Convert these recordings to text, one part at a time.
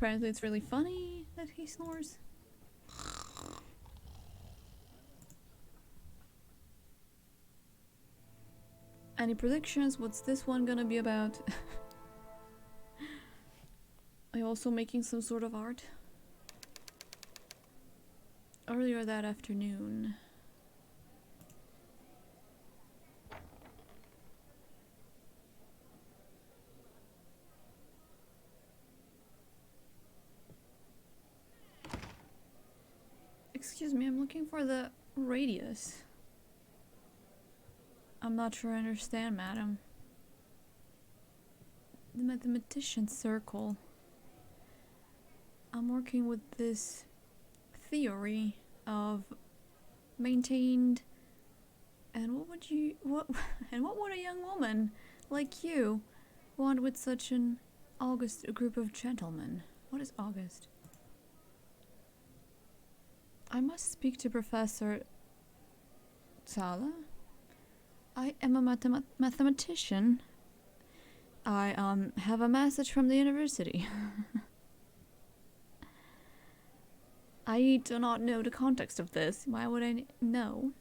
Apparently it's really funny that he snores. Any predictions? What's this one gonna be about? Are you also making some sort of art? Earlier that afternoon. Excuse me, I'm looking for the radius. I'm not sure I understand, madam. The mathematician circle. I'm working with this theory of maintained, and what would a young woman like you want with such an august group of gentlemen? What is august? I must speak to Professor Zala. I am a mathematician. I have a message from the university. I do not know the context of this. Why would I know?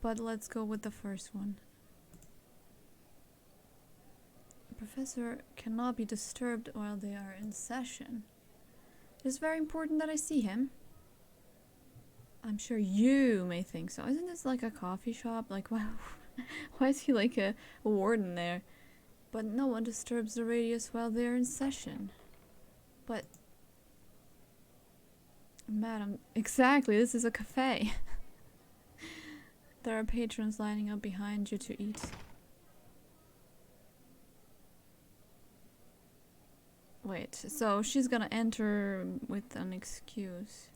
But let's go with the first one. The professor cannot be disturbed while they are in session. It is very important that I see him. I'm sure you may think so. Isn't this like a coffee shop? Like, why is he like a warden there? But no one disturbs the radius while they're in session. But madam, exactly, this is a cafe. There are patrons lining up behind you to eat. Wait, so she's gonna enter with an excuse.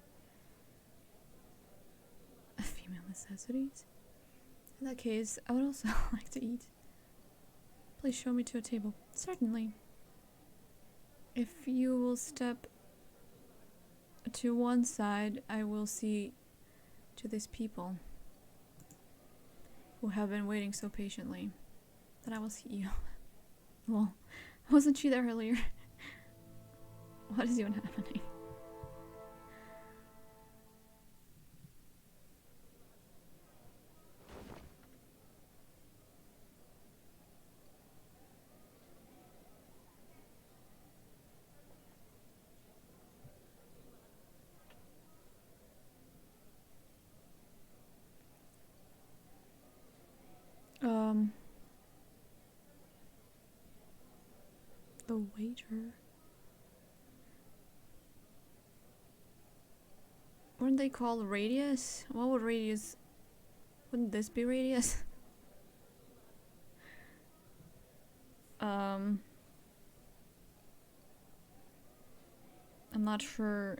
Female necessities? In that case, I would also like to eat. Please show me to a table. Certainly. If you will step to one side, I will see to these people who have been waiting so patiently. Then I will see you. Well, wasn't she there earlier? What is even happening? The waiter. Weren't they called radius? What would radius... Wouldn't this be radius? I'm not sure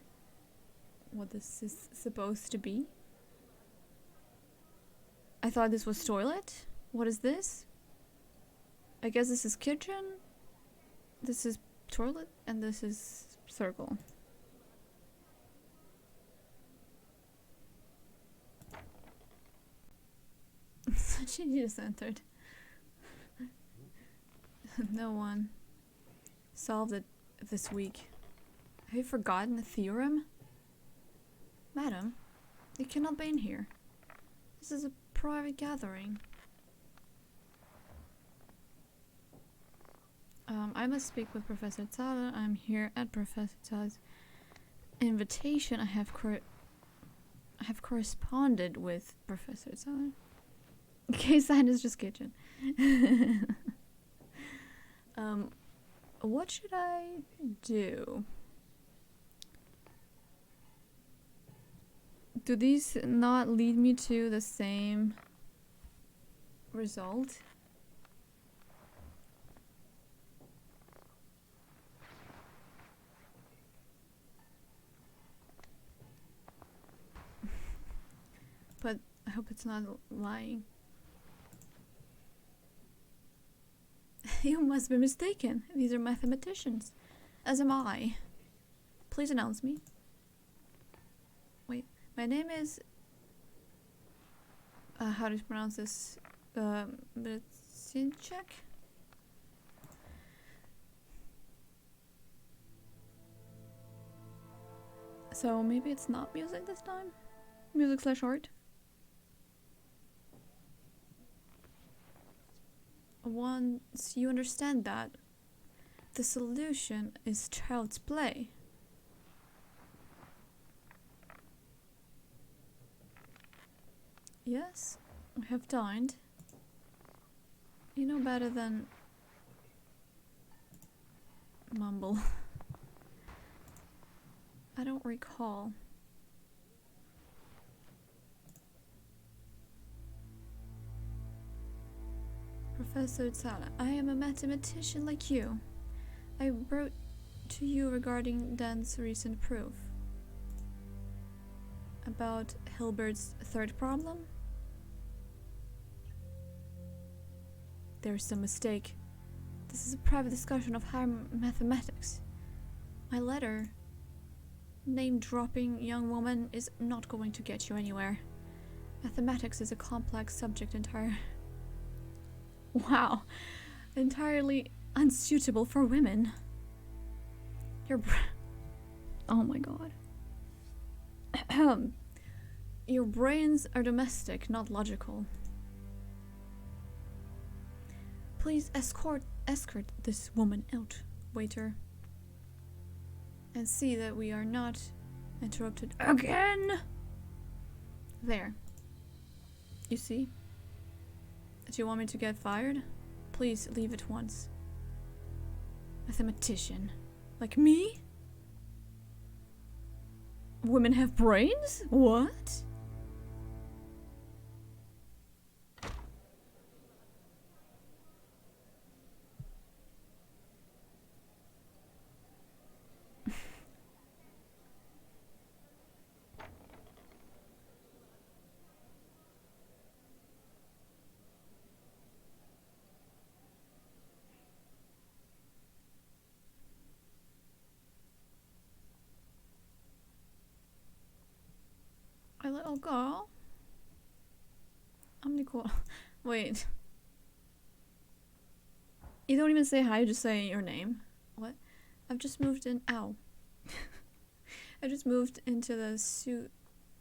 what this is supposed to be. I thought this was toilet. What is this? I guess this is kitchen. This is toilet, and this is circle. She just entered. No one solved it this week. Have you forgotten the theorem? Madam, you cannot be in here. This is a private gathering. I must speak with Professor Zala. I'm here at Professor Zala's invitation. I have corresponded with Professor Zala. K-sign is just kitchen. What should I do? Do these not lead me to the same result? But I hope it's not lying. You must be mistaken. These are mathematicians. As am I. Please announce me. Wait, my name is... how do you pronounce this? Brzezinczyk? So maybe it's not music this time? Music slash art? Once you understand that, the solution is child's play. Yes, I have dined. You know better than mumble. I don't recall. Professor Tsala, I am a mathematician like you. I wrote to you regarding Dan's recent proof. About Hilbert's third problem? There's some mistake. This is a private discussion of higher mathematics. My letter, name-dropping young woman, is not going to get you anywhere. Mathematics is a complex subject Wow. Entirely unsuitable for women. Oh my god. Your brains are domestic, not logical. Please escort this woman out, waiter. And see that we are not interrupted again! There. You see? Do you want me to get fired? Please leave at once. Mathematician. Like me? Women have brains? What? A little girl? I'm Nicole. Wait. You don't even say hi, you just say your name. What? I've just moved in. Ow. I just moved into the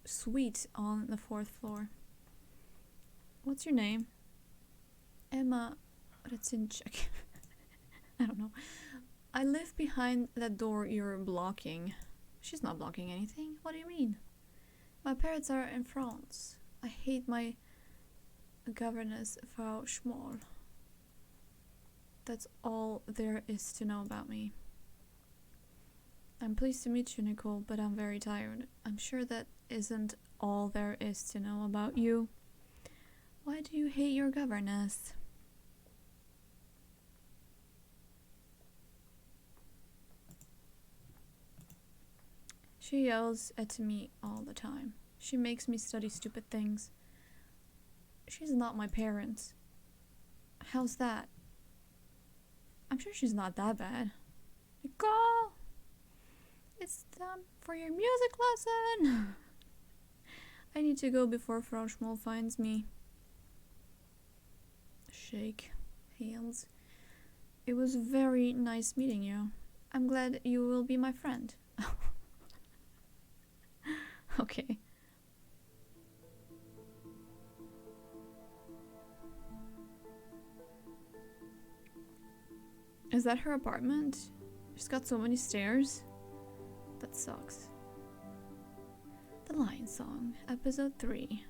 suite on the 4th floor. What's your name? Emma Retzinchek. I don't know. I live behind that door you're blocking. She's not blocking anything. What do you mean? My parents are in France. I hate my governess, Frau Schmoll. That's all there is to know about me. I'm pleased to meet you, Nicole, but I'm very tired. I'm sure that isn't all there is to know about you. Why do you hate your governess? She yells at me all the time. She makes me study stupid things. She's not my parent. How's that? I'm sure she's not that bad. Nicole! It's time for your music lesson! I need to go before Frau Schmoll finds me. Shake hands. It was very nice meeting you. I'm glad you will be my friend. Okay. Is that her apartment? She's got so many stairs. That sucks. The Lion Song, Episode 3.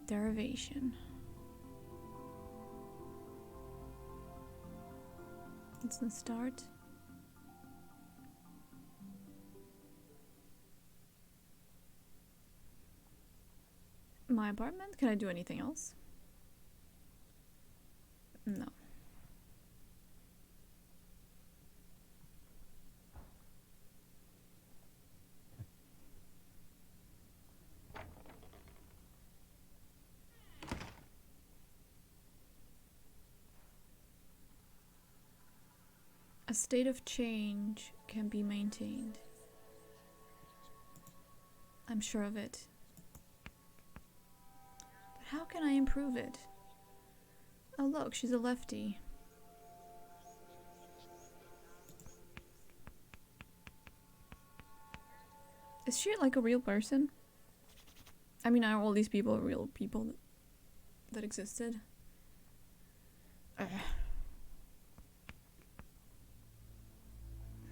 Derivation. Instant start. My apartment? Can I do anything else? No. A state of change can be maintained. I'm sure of it. But how can I improve it? Oh look, she's a lefty. Is she like a real person? I mean, are all these people real people that existed?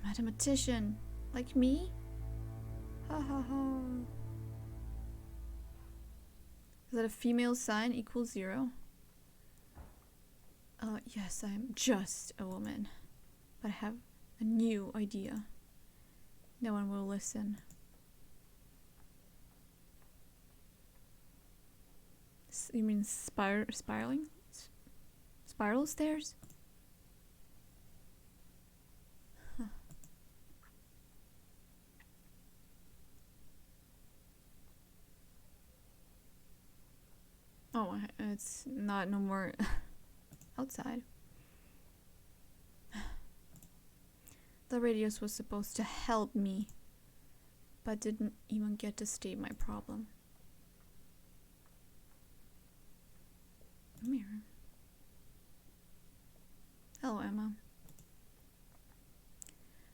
Mathematician, like me? Ha ha ha. Is that a female sign equals 0? Yes, I'm just a woman. But I have a new idea. No one will listen. You mean spiraling? Spiral stairs? Huh. Oh, it's not no more outside. The radius was supposed to help me, but didn't even get to state my problem. Mirror. Hello, Emma.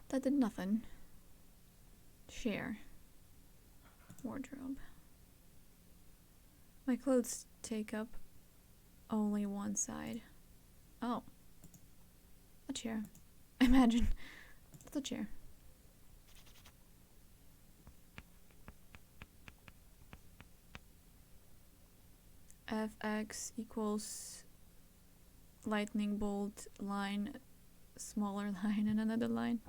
That did nothing. Share. Wardrobe. My clothes take up only one side. Oh. A chair. Imagine. That's a chair. Fx equals lightning bolt line, smaller line, and another line.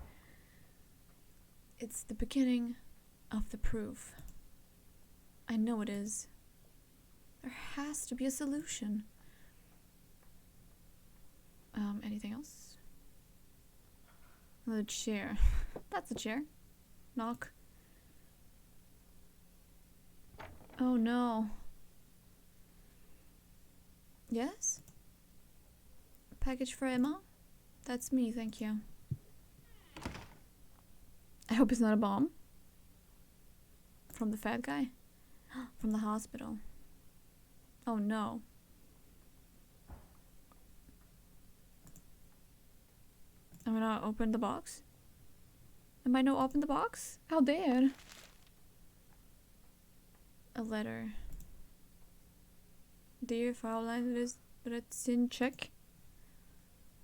It's the beginning of the proof. I know it is. There has to be a solution. Anything else? Another chair. That's a chair. Knock. Oh no. Yes? Package for Emma? That's me, thank you. I hope it's not a bomb. From the fat guy? From the hospital. Oh no. I'm gonna open the box. Am I no open the box? How dare? A letter. Dear Fraulein Retzinchek,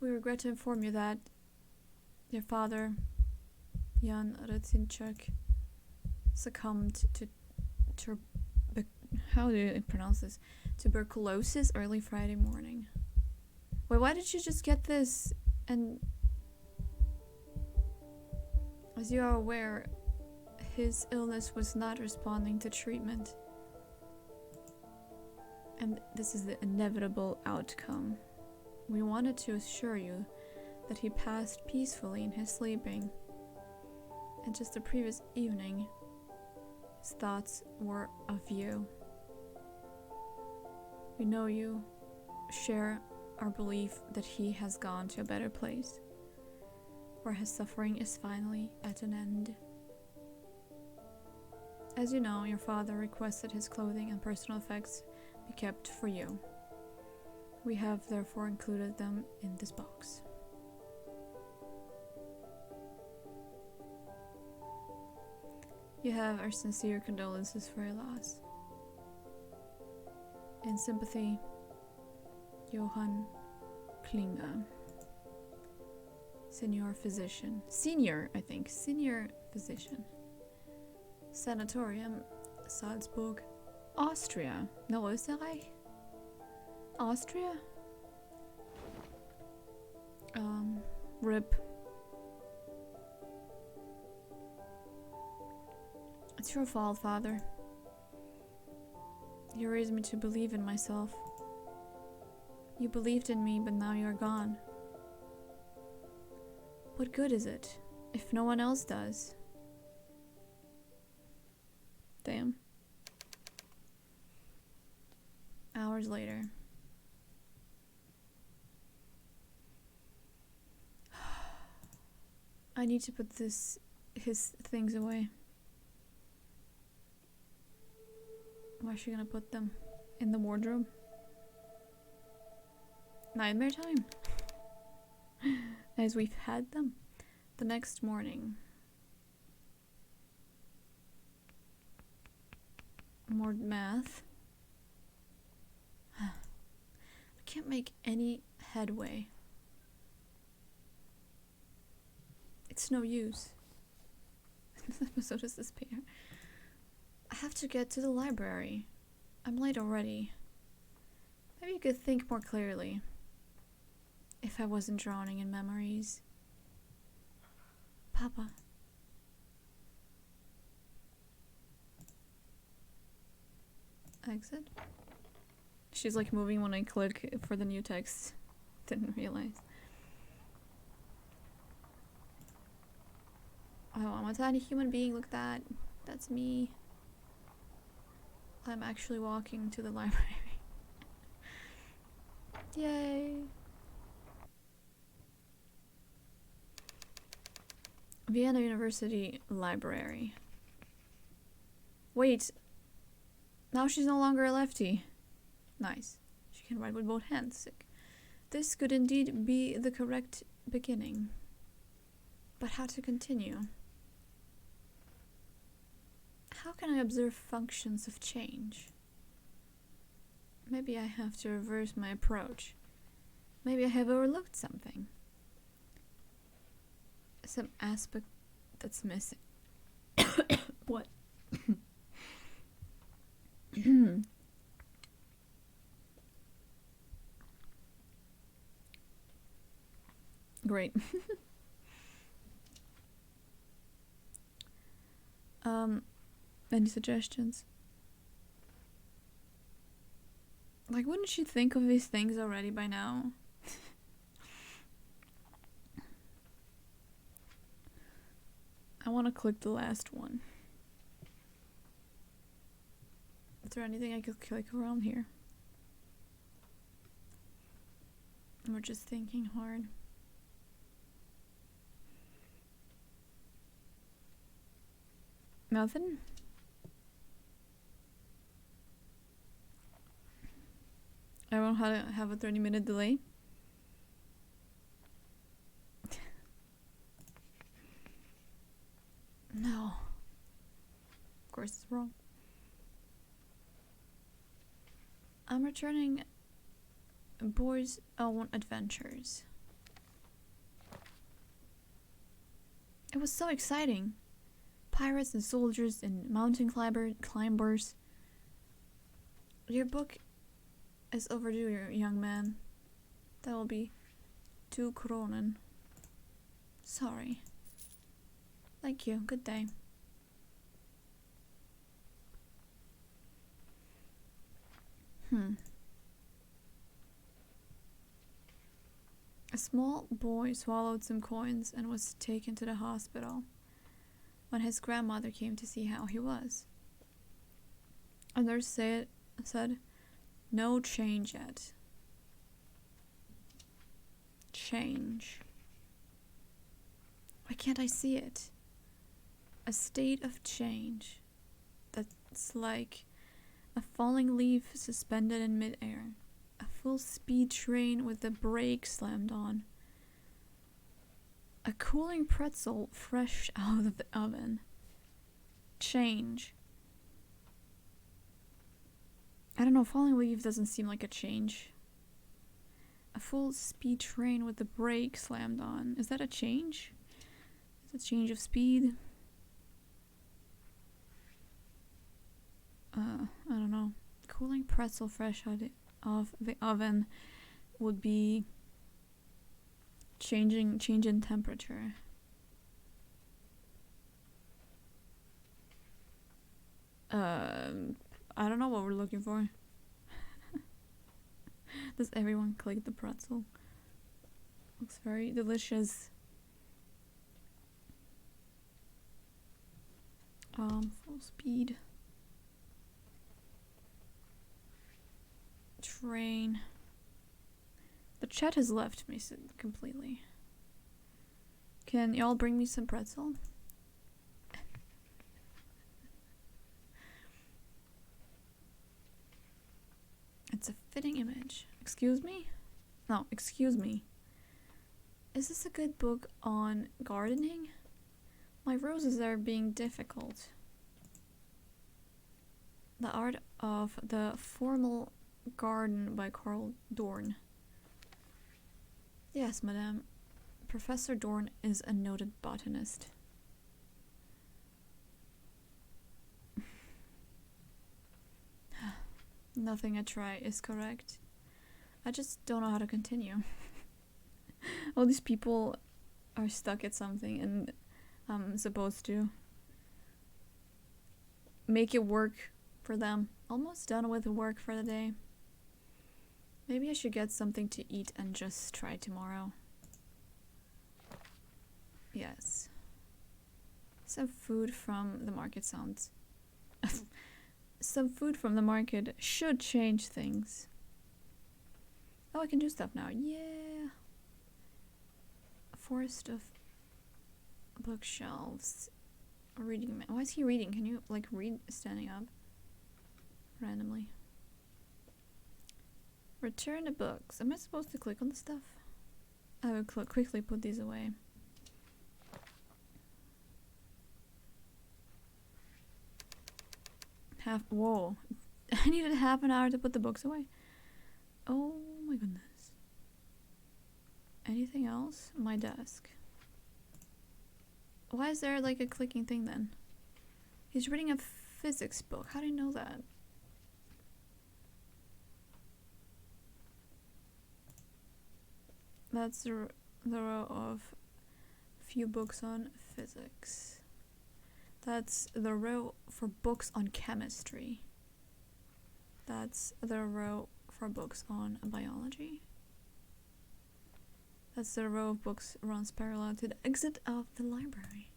we regret to inform you that your father, Jan Retzinchek, succumbed to how do you pronounce this? Tuberculosis early Friday morning. Wait, why did you just get this? And as you are aware, his illness was not responding to treatment. And this is the inevitable outcome. We wanted to assure you that he passed peacefully in his sleeping. And just the previous evening, his thoughts were of you. We know you share our belief that he has gone to a better place, where his suffering is finally at an end. As you know, your father requested his clothing and personal effects be kept for you. We have therefore included them in this box. You have our sincere condolences for your loss. In sympathy, Johann Klinger, Senior Physician. Senior, I think. Senior Physician. Sanatorium, Salzburg, Austria. No, Österreich? Austria? RIP. It's your fault, Father. You raised me to believe in myself. You believed in me, but now you're gone. What good is it if no one else does? Damn. Hours later. I need to put his things away. Where's she gonna put them? In the wardrobe? Nightmare time. As we've had them. The next morning. More math. I can't make any headway. It's no use. So does this pair. I have to get to the library. I'm late already. Maybe you could think more clearly. If I wasn't drowning in memories. Papa. Exit. She's like moving when I click for the new text. Didn't realize. Oh, I'm a tiny human being. Look that. That's me. I'm actually walking to the library. Yay. Vienna University Library. Wait. Now she's no longer a lefty. Nice. She can write with both hands. Sick. This could indeed be the correct beginning. But how to continue? How can I observe functions of change? Maybe I have to reverse my approach. Maybe I have overlooked something. Some aspect that's missing. What? Great. Any suggestions? Like, wouldn't she think of these things already by now? I want to click the last one. Is there anything I could click around here? We're just thinking hard. Nothing? I won't have a 30-minute delay. No. Of course it's wrong. I'm returning Boy's Own Adventures. It was so exciting. Pirates and soldiers and mountain climbers. Your book is overdue, young man. That will be 2 kronen. Sorry. Thank you. Good day. A small boy swallowed some coins and was taken to the hospital when his grandmother came to see how he was. A nurse said, no change yet. Change. Why can't I see it? A state of change that's like a falling leaf suspended in midair, a full-speed train with the brakes slammed on, a cooling pretzel fresh out of the oven. Change. I don't know, falling leaf doesn't seem like a change. A full-speed train with the brakes slammed on. Is that a change? Is it a change of speed? I don't know. Cooling pretzel fresh out of the oven would be change in temperature. I don't know what we're looking for. Does everyone click the pretzel? Looks very delicious. Full speed. Train. The chat has left me completely. Can y'all bring me some pretzel? It's a fitting image. Excuse me? No, excuse me. Is this a good book on gardening? My roses are being difficult. The Art of the Formal Garden by Carl Dorn. Yes, madame. Professor Dorn is a noted botanist. Nothing I try is correct. I just don't know how to continue. All these people are stuck at something and I'm supposed to make it work for them. Almost done with the work for the day. Maybe I should get something to eat and just try tomorrow. Yes. Some food from the market sounds... Some food from the market should change things. Oh, I can do stuff now. Yeah. A forest of bookshelves. A reading man. Why is he reading? Can you, like, read standing up? Randomly. Return the books. Am I supposed to click on the stuff? I will quickly put these away. Whoa. I needed half an hour to put the books away. Oh my goodness. Anything else? My desk. Why is there like a clicking thing then? He's reading a physics book. How do you know that? That's the row of few books on physics. That's the row for books on chemistry. That's the row for books on biology. That's the row of books runs parallel to the exit of the library.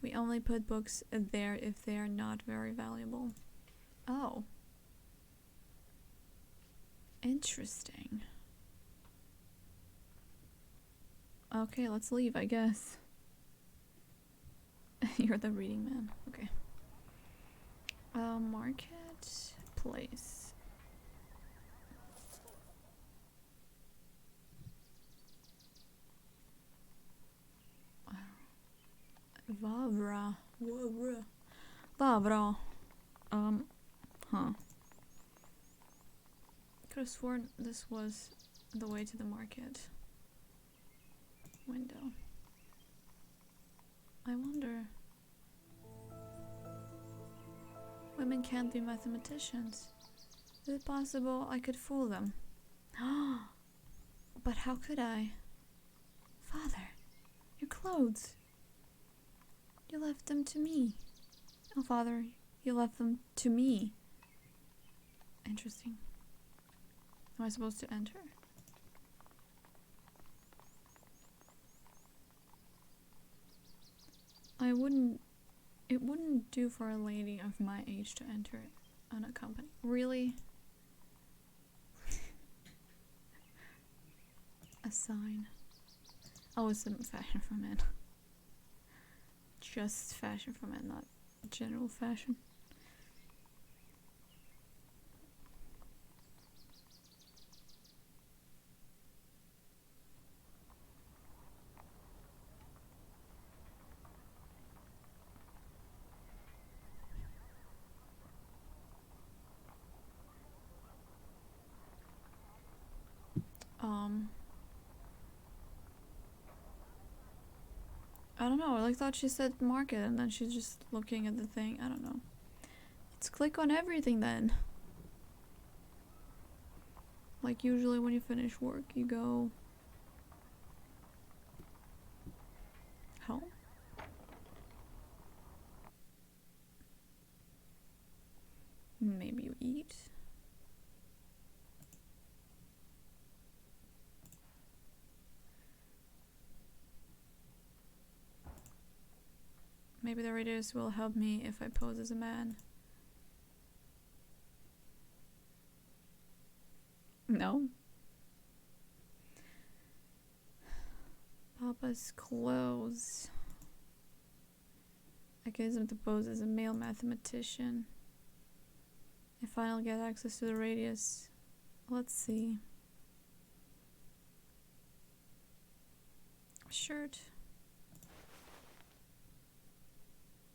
We only put books there if they are not very valuable. Oh. Interesting. Okay, let's leave, I guess. You're the reading man. Okay. Marketplace. Vavra. Vavra. Huh. Could have sworn this was the way to the market. Window. I wonder. Women can't be mathematicians. Is it possible I could fool them? But how could I? Father, your clothes. You left them to me. Oh, Father, you left them to me. Interesting. Am I supposed to enter? It wouldn't do for a lady of my age to enter unaccompanied. Really? A sign. Oh, it's a fashion for men. Just fashion for men, not general fashion. I don't know, I like thought she said market and then she's just looking at the thing. I don't know. Let's click on everything then. Like usually when you finish work, you go home. Maybe you eat. Maybe the radius will help me if I pose as a man. No. Papa's clothes. I guess him to pose as a male mathematician. If I'll get access to the radius. Let's see. Shirt.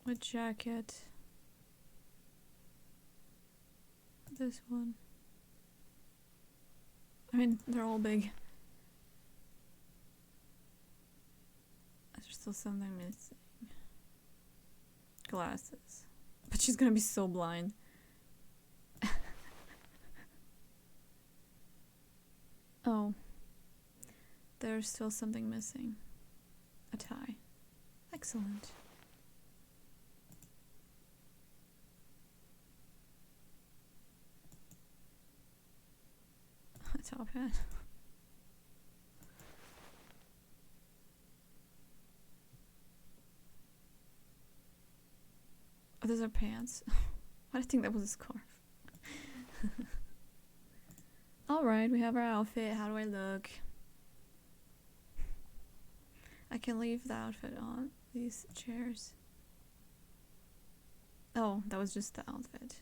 With jacket. this one? I mean, they're all big. There's still something missing. Glasses. But she's gonna be so blind. Oh. There's still something missing. A tie. Excellent. A top hat. Oh, those are pants. Why did I think that was a scarf? Alright, we have our outfit. How do I look? I can leave the outfit on these chairs. Oh, that was just the outfit.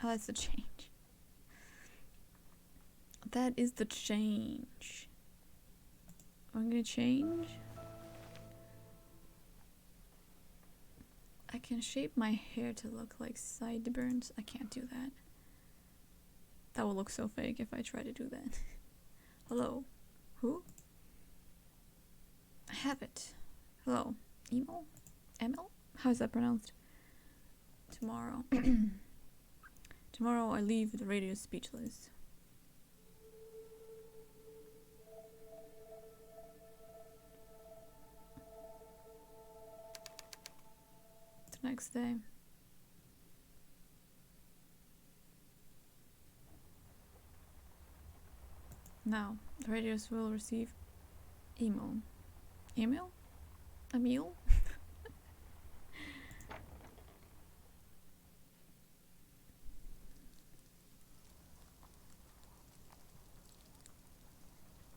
Oh, that's the change. That is the change. I'm gonna change. I can shape my hair to look like sideburns. I can't do that. That will look so fake if I try to do that. Hello? Who? I have it. Hello? Emo? Emil? How is that pronounced? Tomorrow. Tomorrow I leave the radio speechless. The next day. Now, the radios will receive email. Email? Emil?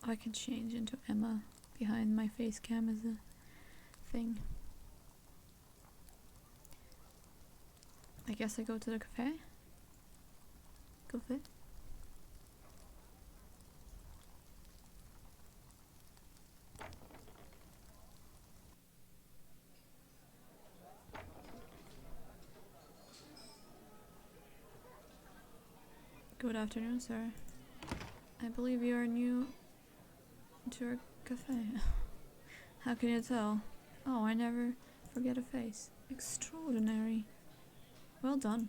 I can change into Emma behind my face cam as a thing. I guess I go to the cafe? Cafe? Good afternoon, sir. I believe you are new to our cafe. How can you tell? Oh, I never forget a face. Extraordinary. Well done.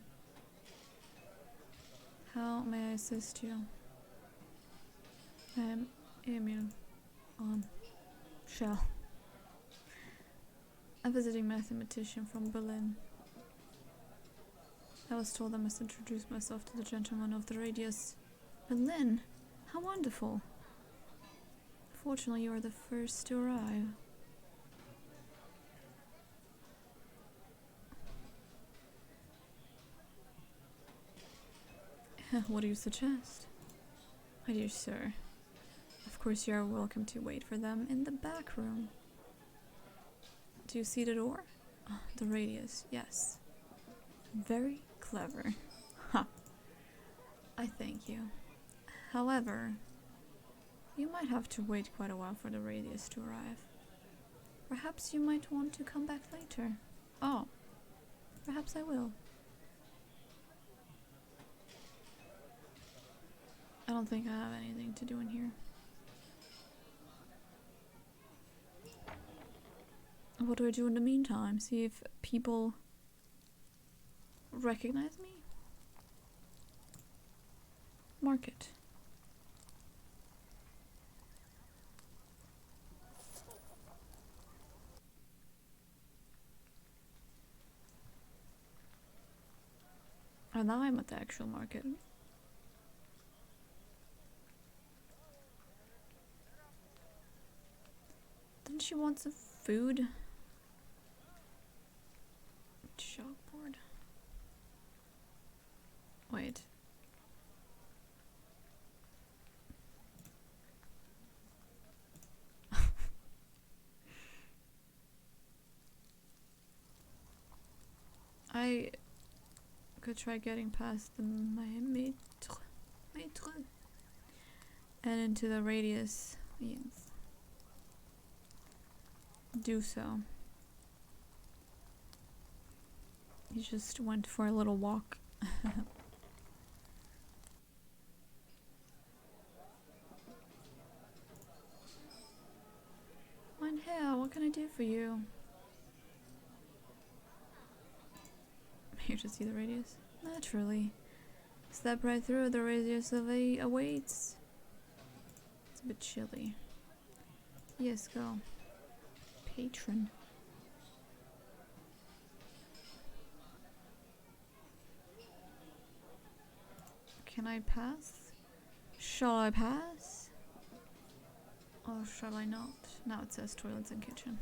How may I assist you? I am Emil on Shell. A visiting mathematician from Berlin. I was told I must introduce myself to the gentleman of the radius. Berlin? How wonderful. Fortunately, you are the first to arrive. What do you suggest? My dear sir, of course you are welcome to wait for them in the back room. Do you see the door? The radius, yes. Very clever. Ha! I thank you. However, you might have to wait quite a while for the radius to arrive. Perhaps you might want to come back later. Oh, perhaps I will. I don't think I have anything to do in here. What do I do in the meantime? See if people recognize me? Market. And now I'm at the actual market. Didn't she want some food? Chalkboard. Wait. I could try getting past the maître and into the radius. Yes. Do so. He just went for a little walk Mein Herr, what can I do for you? Here to see the radius. Naturally. Step right through, the radius of A awaits. It's a bit chilly. Yes, go. Patron. Can I pass? Shall I pass? Or shall I not? Now it says toilets and kitchen.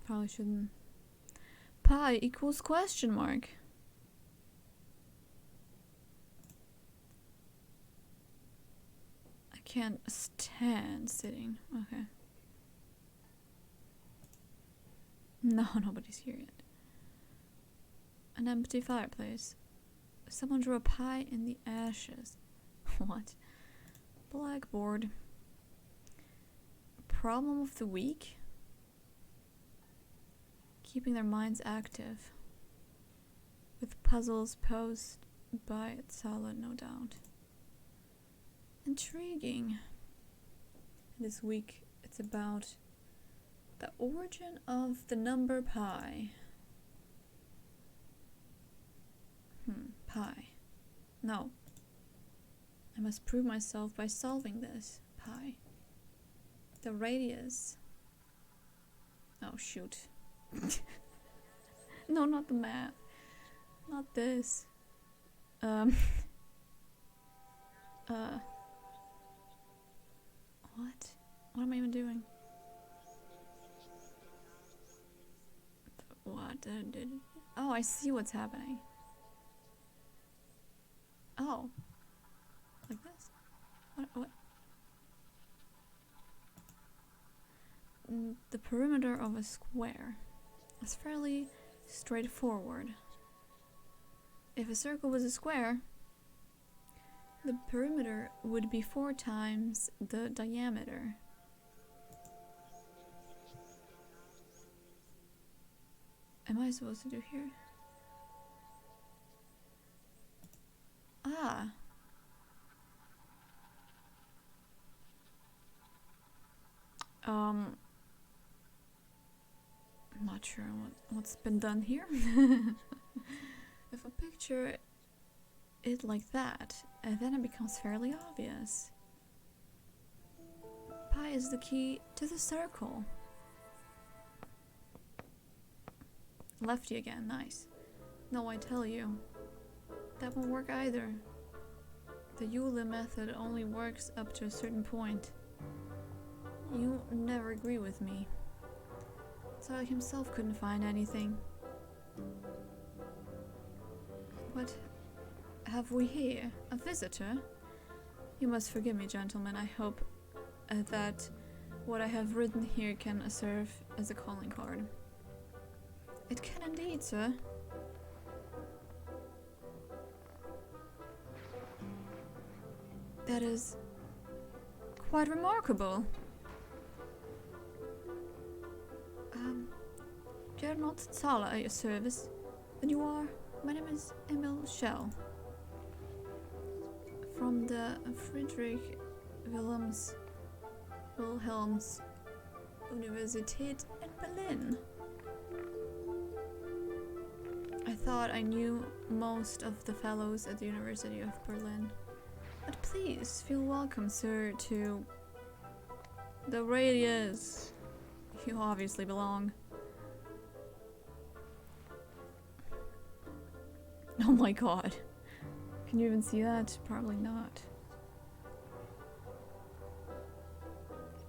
Probably shouldn't. Pi equals question mark. I can't stand sitting. Okay. No, nobody's here yet. An empty fireplace. Someone drew a pie in the ashes. What? Blackboard. Problem of the week? Keeping their minds active. With puzzles posed by Tsala, no doubt. Intriguing. This week it's about the origin of the number pi. Pi. No. I must prove myself by solving this. Pi. The radius. Oh, shoot. No, not the math. Not this. What? What am I even doing? What? Oh, I see what's happening. Oh. Like this? What? The perimeter of a square is fairly straightforward. If a circle was a square, the perimeter would be 4 times the diameter. Am I supposed to do here? Ah. I'm not sure what's been done here. If I picture it like that, then it becomes fairly obvious. Pi is the key to the circle. Lefty again, nice. No, I tell you, that won't work either. The Euler method only works up to a certain point. You never agree with me. Tsar himself couldn't find anything. What have we here? A visitor? You must forgive me, gentlemen. I hope that what I have written here can serve as a calling card. It can indeed, sir. That is quite remarkable. You're not Tsala at your service. Then you are? My name is Emil Schell. From the Friedrich Wilhelms Universität in Berlin. I thought I knew most of the fellows at the University of Berlin. But please, feel welcome, sir, to the radius. You obviously belong. Oh my god. Can you even see that? Probably not.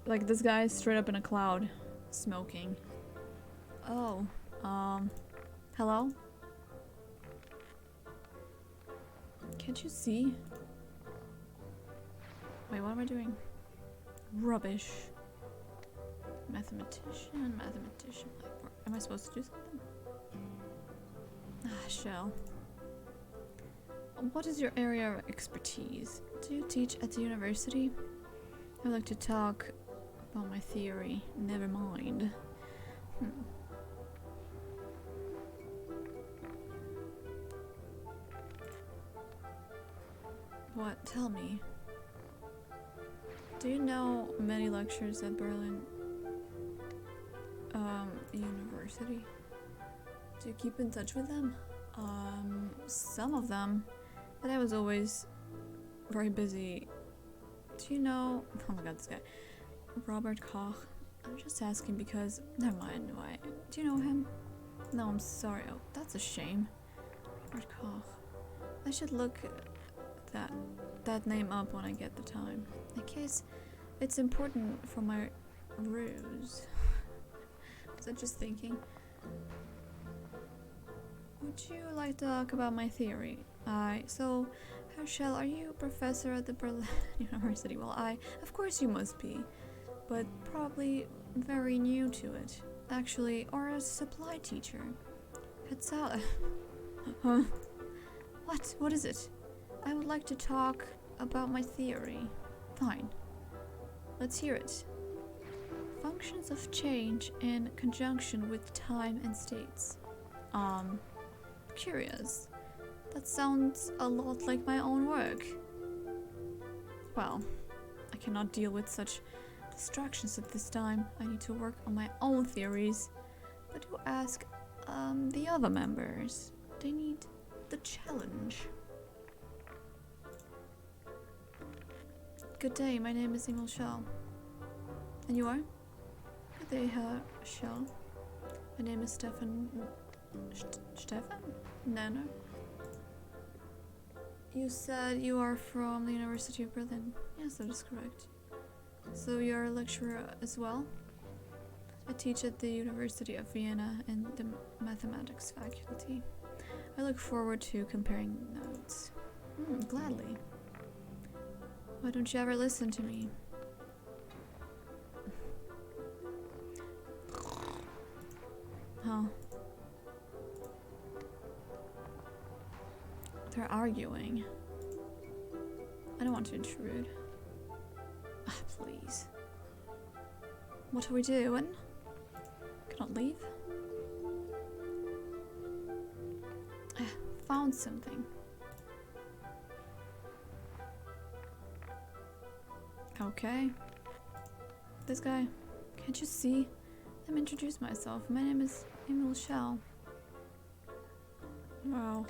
Like, this guy is straight up in a cloud, smoking. Oh, hello? Can't you see? Wait, what am I doing? Rubbish. Mathematician. Like, am I supposed to do something? Ah, Shell. what is your area of expertise? Do you teach at the university? I would like to talk about my theory. Never mind. What? Tell me. Do you know many lectures at Berlin University? Do you keep in touch with them? Some of them, but I was always very busy. Do you know? Oh my god, this guy, Robert Koch. I'm just asking because never mind. Why? Do you know him? No, I'm sorry. Oh, that's a shame. Robert Koch. I should look that name up when I get the time, in case it's important for my ruse. Was I just thinking? Would you like to talk about my theory? So, Herschel, are you a professor at the Berlin University? Well, of course you must be, but probably very new to it. Actually, or a supply teacher. It's Huh? What? What is it? I would like to talk about my theory. Fine. Let's hear it. Functions of change in conjunction with time and states. Curious. That sounds a lot like my own work. Well, I cannot deal with such distractions at this time. I need to work on my own theories. But to ask the other members, they need the challenge. Good day, my name is Emil Shaw. And you are? Good day, Herr Shaw. My name is Stefan. Stefan? No. You said you are from the University of Berlin. Yes, that is correct. So you're a lecturer as well? I teach at the University of Vienna in the mathematics faculty. I look forward to comparing notes. Gladly. Why don't you ever listen to me? Huh. They're arguing. I don't want to intrude. Please. What are we doing? Cannot leave? I found something. Okay. This guy. Can't you see? Let me introduce myself. My name is Emil Schell. Wow.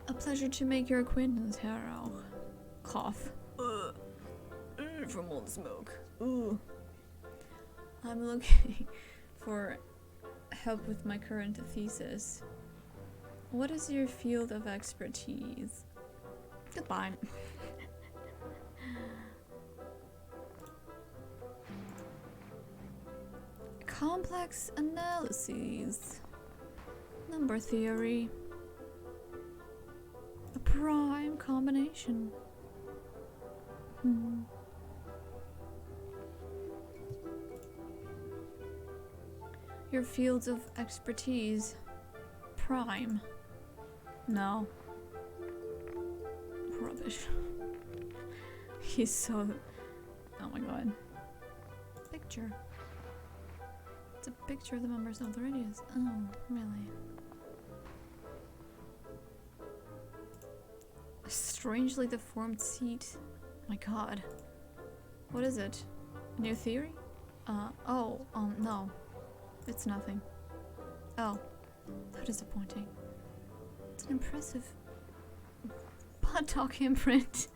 A pleasure to make your acquaintance, Herr Rauch. Cough. From all the smoke. I'm looking for help with my current thesis. What is your field of expertise? Goodbye. Complex analyses. Number theory. A prime combination. Your fields of expertise. Prime. No. Rubbish. He's so... Oh my god. Picture. It's a picture of the members of the radius. Oh, really? A strangely deformed seat. My god. What is it? A new theory? No. It's nothing. Oh. How disappointing. It's an impressive buttock imprint.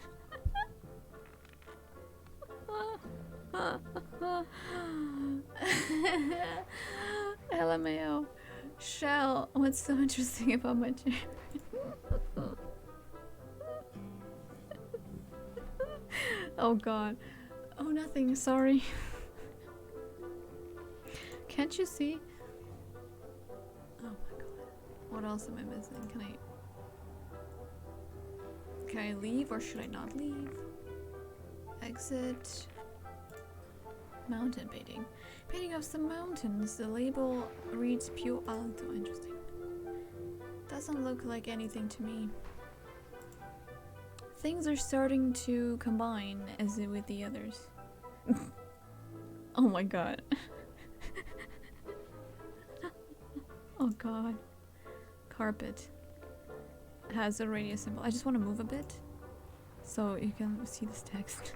LMAO. Shell, what's so interesting about my chair? Oh god. Oh, nothing, sorry. Can't you see? Oh my god. What else am I missing? Can I leave or should I not leave? Exit. Mountain painting. Painting of some mountains. The label reads Più Alto. Interesting. Doesn't look like anything to me. Things are starting to combine as with the others. Oh my god. Oh god. Carpet has a radius symbol. I just want to move a bit so you can see this text.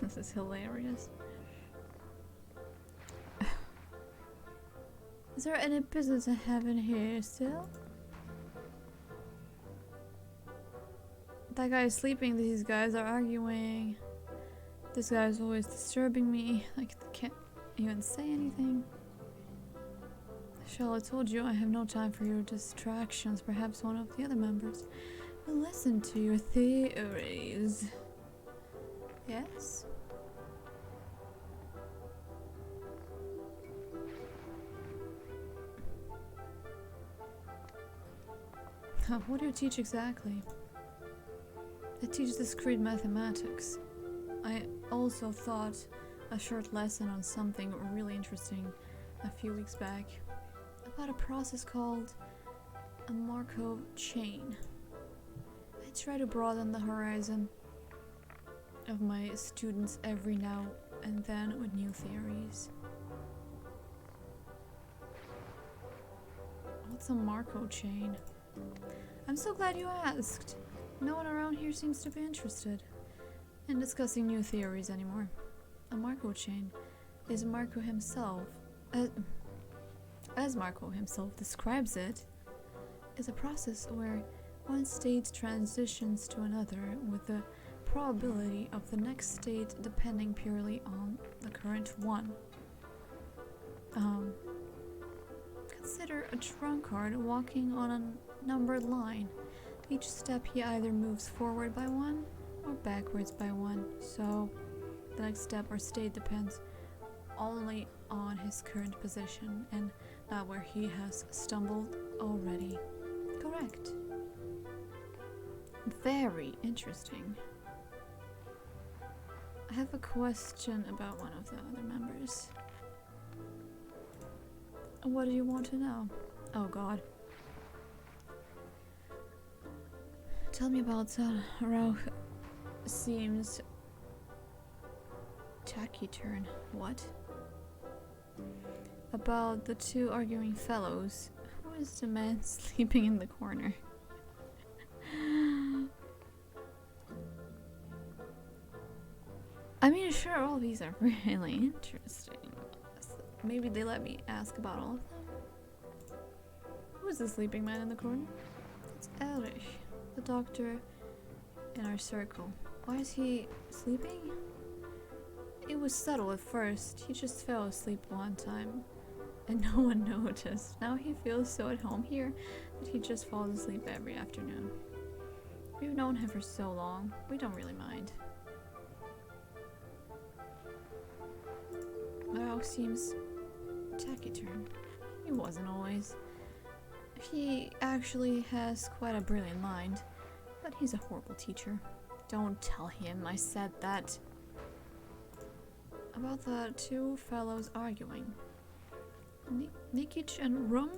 This is hilarious. Is there any business I have in here still? That guy is sleeping, these guys are arguing. This guy is always disturbing me. I can't even say anything. Shell, I told you I have no time for your distractions. Perhaps one of the other members will listen to your theories. Yes? What do you teach exactly? I teach discrete mathematics. I also taught a short lesson on something really interesting a few weeks back about a process called a Markov chain. I try to broaden the horizon of my students every now and then with new theories. What's a Markov chain? I'm so glad you asked. No one around here seems to be interested in discussing new theories anymore. A Markov chain is Markov himself, as Markov himself describes it, is a process where one state transitions to another with the probability of the next state depending purely on the current one. Consider a drunkard walking on a numbered line. Each step he either moves forward by one or backwards by one, so the next step or state depends only on his current position and not where he has stumbled already. Correct. Very interesting. I have a question about one of the other members. What do you want to know? Oh god. Tell me about Rauch. Seems taciturn. What? About the two arguing fellows. Who is the man sleeping in the corner? I mean, sure, all these are really interesting. Maybe they let me ask about all of them. Who is the sleeping man in the corner? It's Erich, the doctor in our circle. Why is he sleeping? It was subtle at first. He just fell asleep one time and no one noticed. Now he feels so at home here that he just falls asleep every afternoon. We've known him for so long. We don't really mind. Rauch seems taciturn. He wasn't always. He actually has quite a brilliant mind, but he's a horrible teacher. Don't tell him I said that. About the two fellows arguing. Nikic and Rum?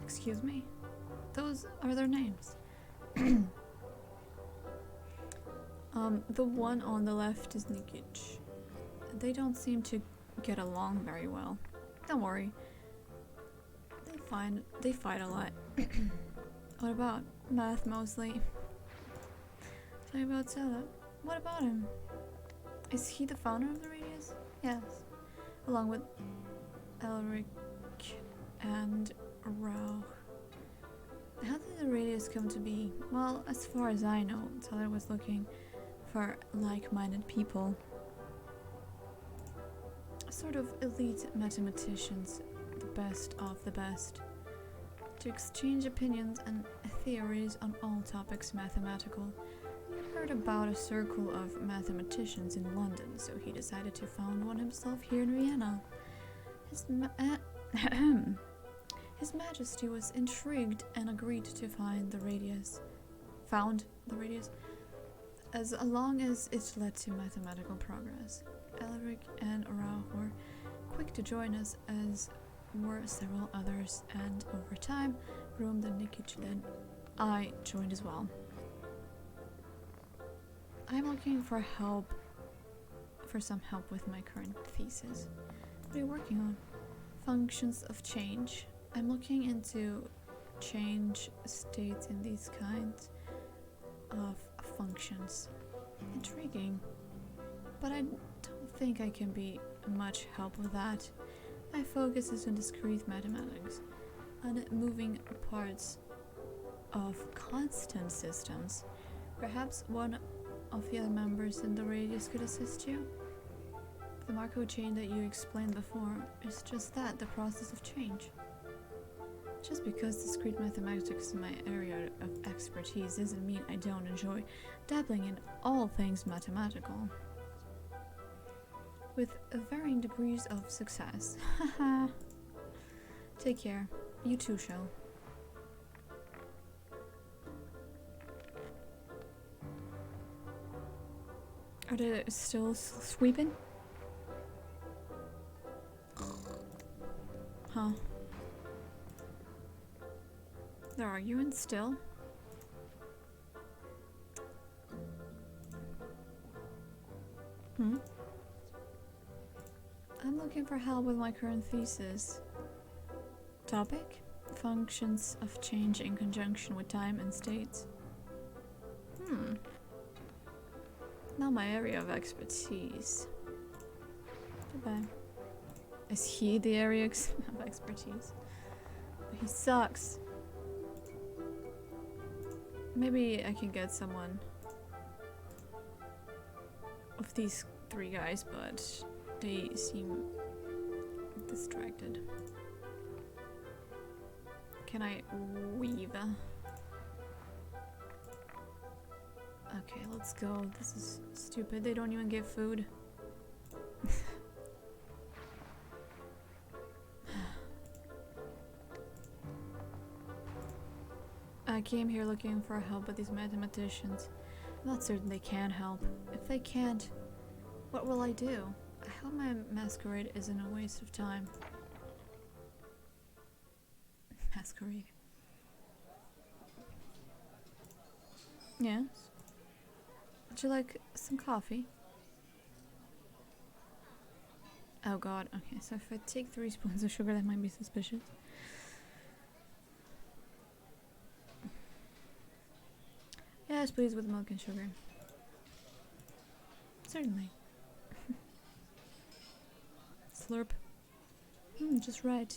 Excuse me. Those are their names. The one on the left is Nikic. They don't seem to get along very well. Don't worry. They fight a lot. What about? Math mostly. Tell me about Stella. What about him? Is he the founder of the Radius? Yes. Along with Elric and Rauch. How did the Radius come to be? Well, as far as I know, Teller was looking for like-minded people. Sort of elite mathematicians, the best of the best, to exchange opinions and theories on all topics mathematical. He heard about a circle of mathematicians in London, so he decided to found one himself here in Vienna. His Majesty was intrigued and agreed to found the Radius. as long as it led to mathematical progress. Elric and Orao were quick to join us, as were several others, and over time, Rum and Nikic led, I joined as well. I'm looking for some help with my current thesis. What are you working on? Functions of change. I'm looking into change states in these kinds of functions. Intriguing. But I don't think I can be much help with that. My focus is on discrete mathematics, on moving parts of constant systems. Perhaps one of the other members in the radius could assist you? The Markov chain that you explained before is just that, the process of change. Just because discrete mathematics is my area of expertise doesn't mean I don't enjoy dabbling in all things mathematical. With varying degrees of success. Haha. Take care. You too, Shell. Are they still sweeping? Huh. They're arguing still? I'm looking for help with my current thesis. Topic? Functions of change in conjunction with time and states. Not my area of expertise. Goodbye. Is he the area of expertise? He sucks. Maybe I can get someone of these three guys, but they seem distracted. Can I weave? Okay, let's go. This is stupid. They don't even give food. I came here looking for help with these mathematicians. I'm not certain they can help. If they can't, what will I do? I hope my masquerade isn't a waste of time. Masquerade. Yes? Would you like some coffee? Oh god, okay, so if I take 3 spoons of sugar, that might be suspicious. Yes, please, with milk and sugar. Certainly. Slurp. Just right.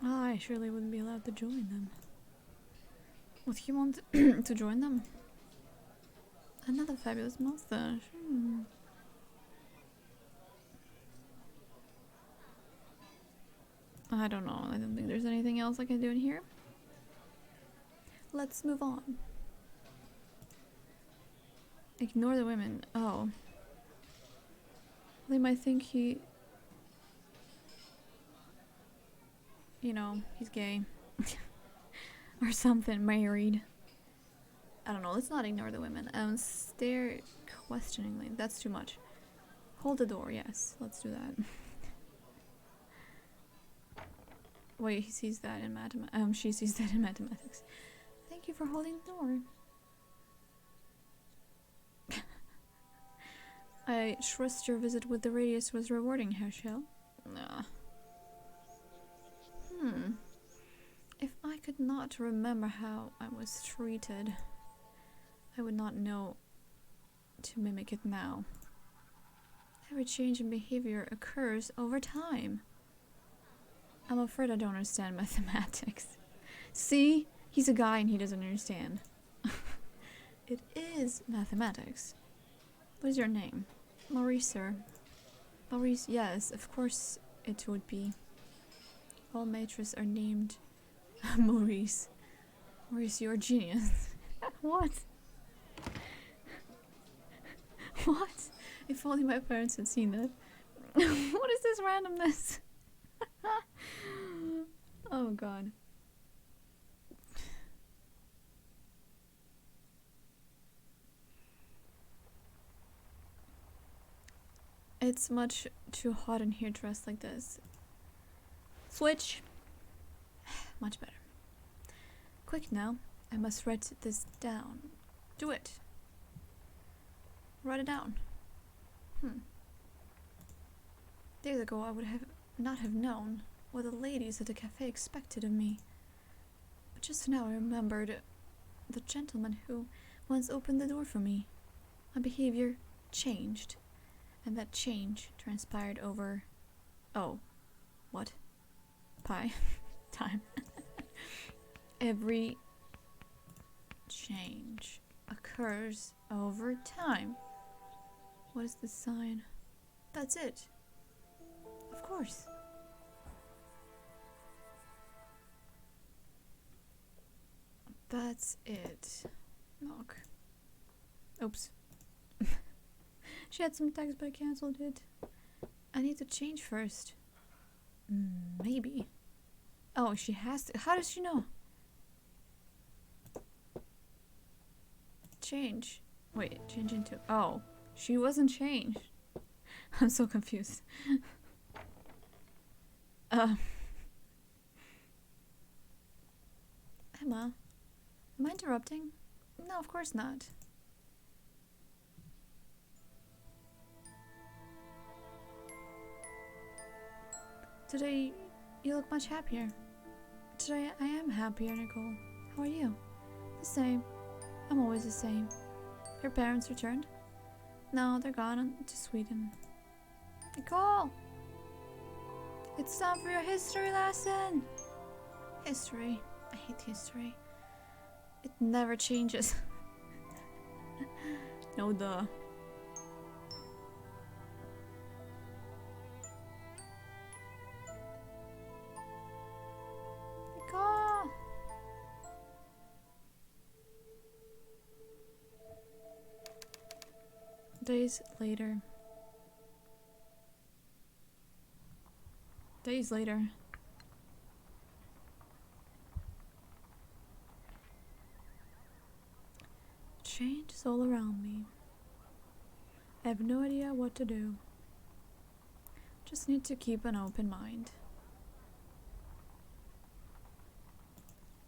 Oh, I surely wouldn't be allowed to join them. Would he want to join them? Another fabulous mustache. I don't know. I don't think there's anything else I can do in here. Let's move on. Ignore the women. Oh. They might think he... You know, he's gay. Or something, married. I don't know, let's not ignore the women. Stare questioningly. That's too much. Hold the door, yes. Let's do that. Wait, he sees that in mathematics. She sees that in mathematics. Thank you for holding the door. I trust your visit with the radius was rewarding, Herschel. Nah. If I could not remember how I was treated, I would not know to mimic it now. Every change in behavior occurs over time. I'm afraid I don't understand mathematics. See? He's a guy and he doesn't understand. It is mathematics. What is your name? Maurice, sir. Maurice, yes, of course it would be. All matres are named Maurice. Maurice, you're a genius. What? What? If only my parents had seen that. What is this randomness? Oh god. It's much too hot in here dressed like this. Switch. Much better. Quick now. I must write this down. Do it. Write it down. Days ago I would not have known what the ladies at the cafe expected of me. But just now I remembered the gentleman who once opened the door for me. My behavior changed, and that change transpired over... Oh. What? Pie. Time. Every change occurs over time. What is this sign? That's it. Of course. That's it. Knock. Oops. She had some text, but I cancelled it. I need to change first. Maybe. Oh, she has to. How does she know? Change. Wait, change into... Oh, she wasn't changed. I'm so confused. Emma, am I interrupting? No, of course not. Today, you look much happier. Today, I am happier, Nicole. How are you? The same. I'm always the same. Your parents returned? No, they're gone to Sweden. Nicole! It's time for your history lesson! History. I hate history. It never changes. No duh. Nicole! Days later. Days later. Change is all around me. I have no idea what to do. Just need to keep an open mind.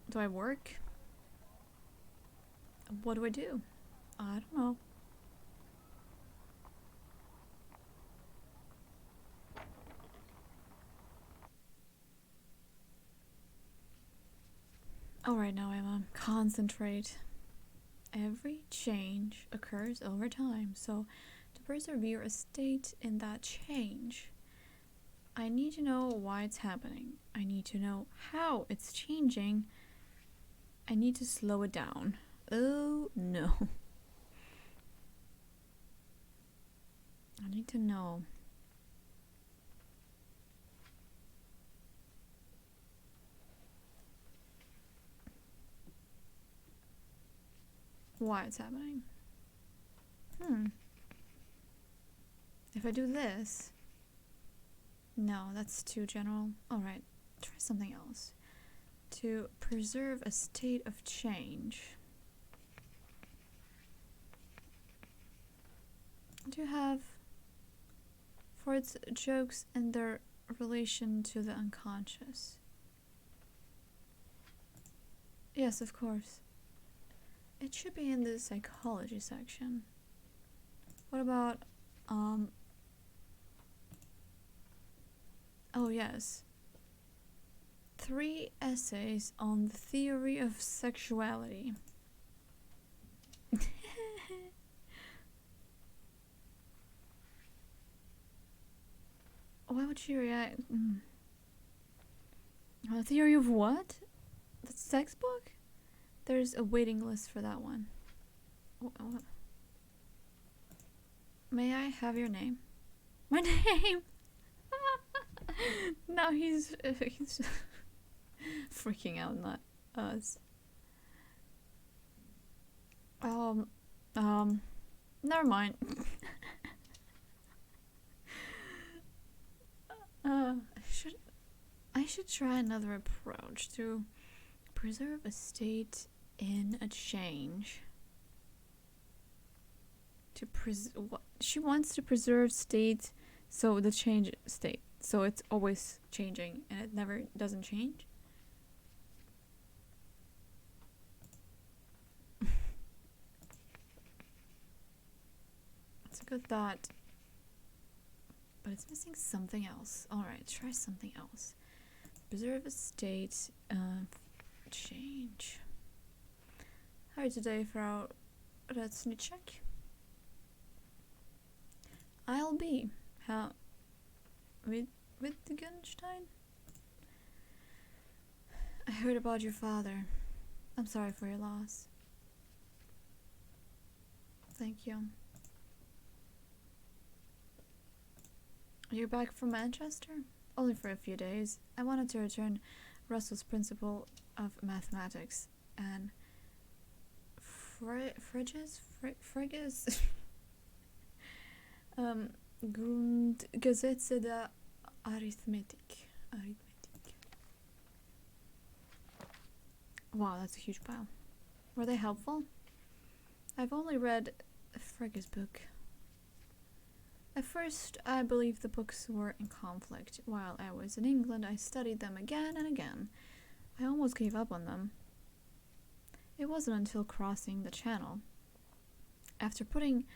Do I work? What do I do? I don't know. Alright now, Emma. Concentrate. Every change occurs over time, so to persevere a state in that change, I need to know why it's happening. I need to know how it's changing. I need to slow it down. Oh no. I need to know. Why it's happening. If I do this... No, that's too general. Alright, try something else. To preserve a state of change. Do you have... For its jokes and their relation to the unconscious? Yes, of course. It should be in the psychology section. What about, oh yes. 3 essays on the theory of sexuality. Why would you react? A theory of what? The sex book? There's a waiting list for that one. What? May I have your name? My name! Now he's freaking out, not us. Never mind. I should try another approach to preserve a state in a change. She wants to preserve state, so the change state, so it's always changing and it never doesn't change. It's a good thought, but it's missing something else. Alright, try something else. Preserve a state of change. How are you today, Frau Retznicek? I'll be. How? Wittgenstein? I heard about your father. I'm sorry for your loss. Thank you. You're back from Manchester? Only for a few days. I wanted to return Russell's principle of mathematics and Frege's Grundgesetze der Arithmetik. Wow, that's a huge pile. Were they helpful? I've only read Frege's book. At first, I believed the books were in conflict. While I was in England, I studied them again and again. I almost gave up on them. It wasn't until crossing the Channel, after putting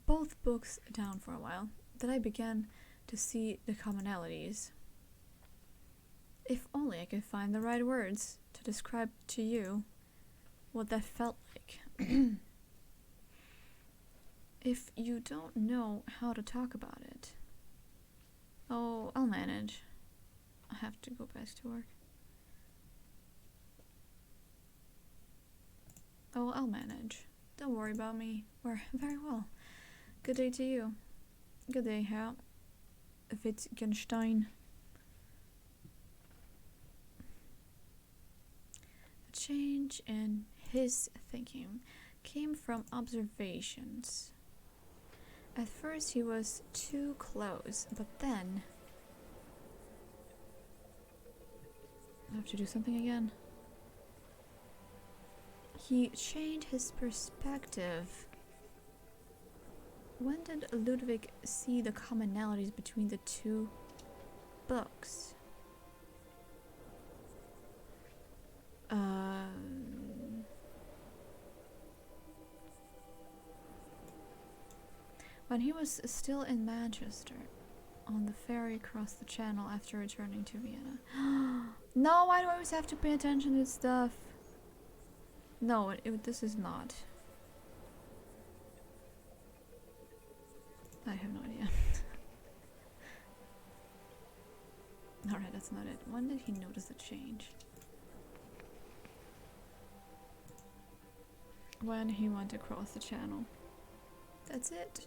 both books down for a while, that I began to see the commonalities. If only I could find the right words to describe to you what that felt like. If you don't know how to talk about it. Oh, I'll manage. I have to go back to work. Oh, I'll manage. Don't worry about me. We're very well. Good day to you. Good day, Herr Wittgenstein. The change in his thinking came from observations. At first he was too close, but then... I have to do something again. He changed his perspective. When did Ludwig see the commonalities between the two books? When he was still in Manchester, on the ferry across the Channel after returning to Vienna. No, why do I always have to pay attention to stuff? No, this is not. I have no idea. Alright, that's not it. When did he notice the change? When he went across the Channel. That's it.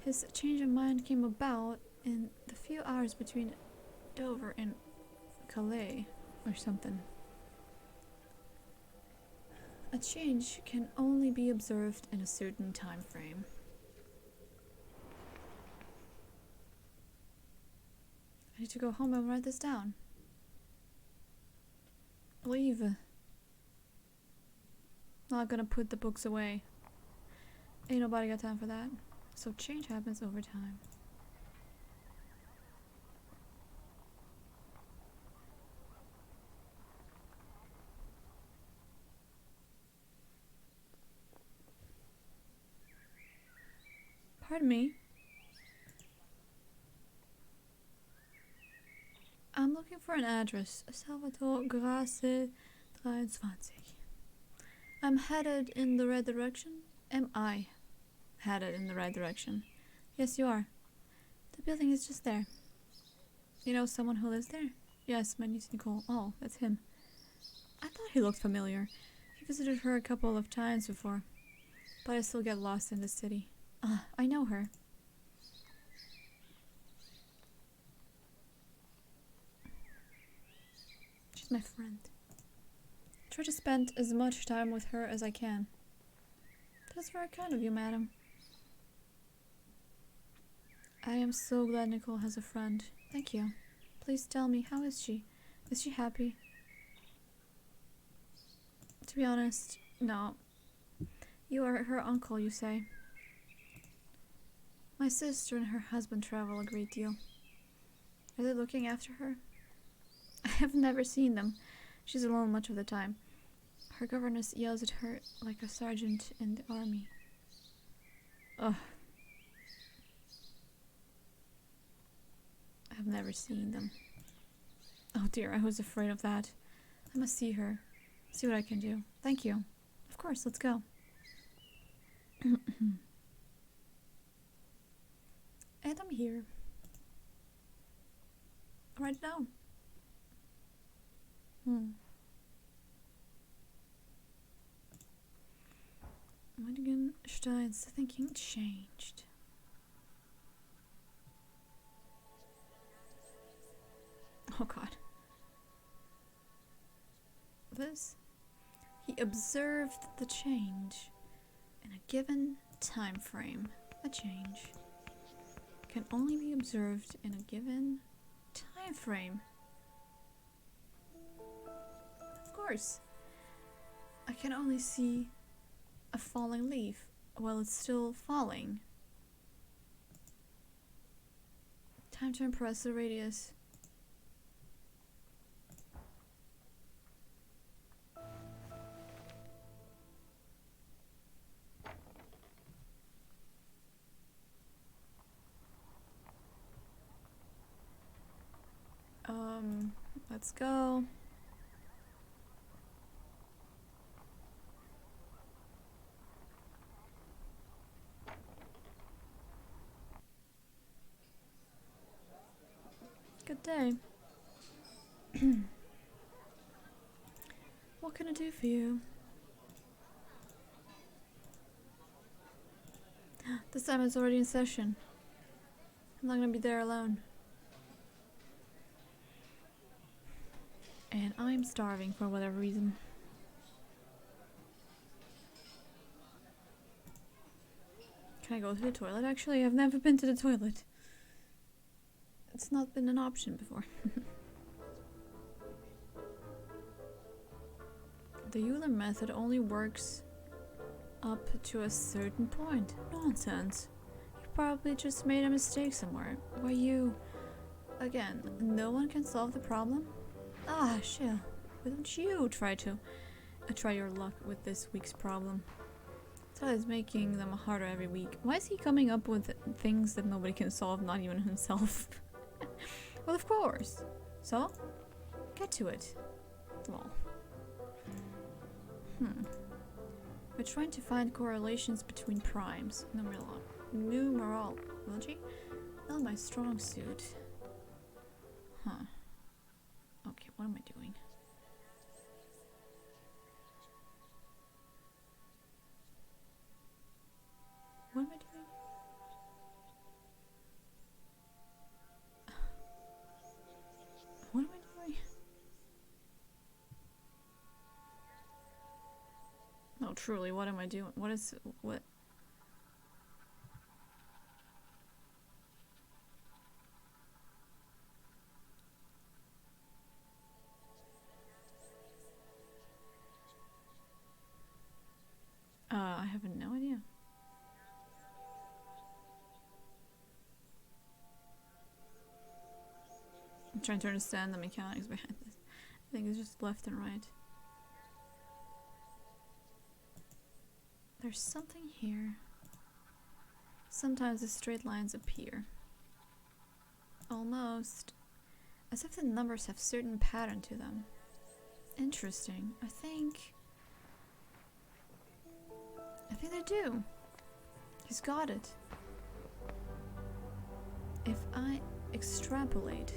His change of mind came about in the few hours between Dover and Calais, or something. A change can only be observed in a certain time frame. I need to go home and write this down. Leave. Not gonna put the books away. Ain't nobody got time for that. So change happens over time. Pardon me. I'm looking for an address. Salvatore Grasse 23. I'm headed in the right direction. Am I headed in the right direction? Yes, you are. The building is just there. You know someone who lives there? Yes, my niece Nicole. Oh, that's him. I thought he looked familiar. He visited her a couple of times before. But I still get lost in the city. Ah, I know her. She's my friend. Try to spend as much time with her as I can. That's very kind of you, madam. I am so glad Nicole has a friend. Thank you. Please tell me, how is she? Is she happy? To be honest, no. You are her uncle, you say. My sister and her husband travel a great deal. Are they looking after her? I have never seen them. She's alone much of the time. Her governess yells at her like a sergeant in the army. Ugh. I have never seen them. Oh dear, I was afraid of that. I must see her. See what I can do. Thank you. Of course, let's go. And I'm here. Right now. Wittgenstein's thinking changed. Oh god. This? He observed the change in a given time frame. A change can only be observed in a given time frame. Of course. I can only see a falling leaf while it's still falling. Time to impress the radius. Let's go. Good day. What can I do for you? This time it's already in session. I'm not gonna be there alone. And I'm starving for whatever reason. Can I go to the toilet? Actually, I've never been to the toilet. It's not been an option before. The Euler method only works up to a certain point. Nonsense. You probably just made a mistake somewhere. Why you... Again, no one can solve the problem? Ah, shit. Why don't you try your luck with this week's problem? Todd is making them harder every week. Why is he coming up with things that nobody can solve, not even himself? Well, of course. So, get to it. Lol. We're trying to find correlations between primes. Numerology? Not my strong suit. Huh. Okay, what am I doing? What am I doing? What am I doing? No, truly, what am I doing? What? I have no idea. I'm trying to understand the mechanics behind this. I think it's just left and right. There's something here. Sometimes the straight lines appear. Almost as if the numbers have certain pattern to them. Interesting. I think they do. He's got it. If I extrapolate,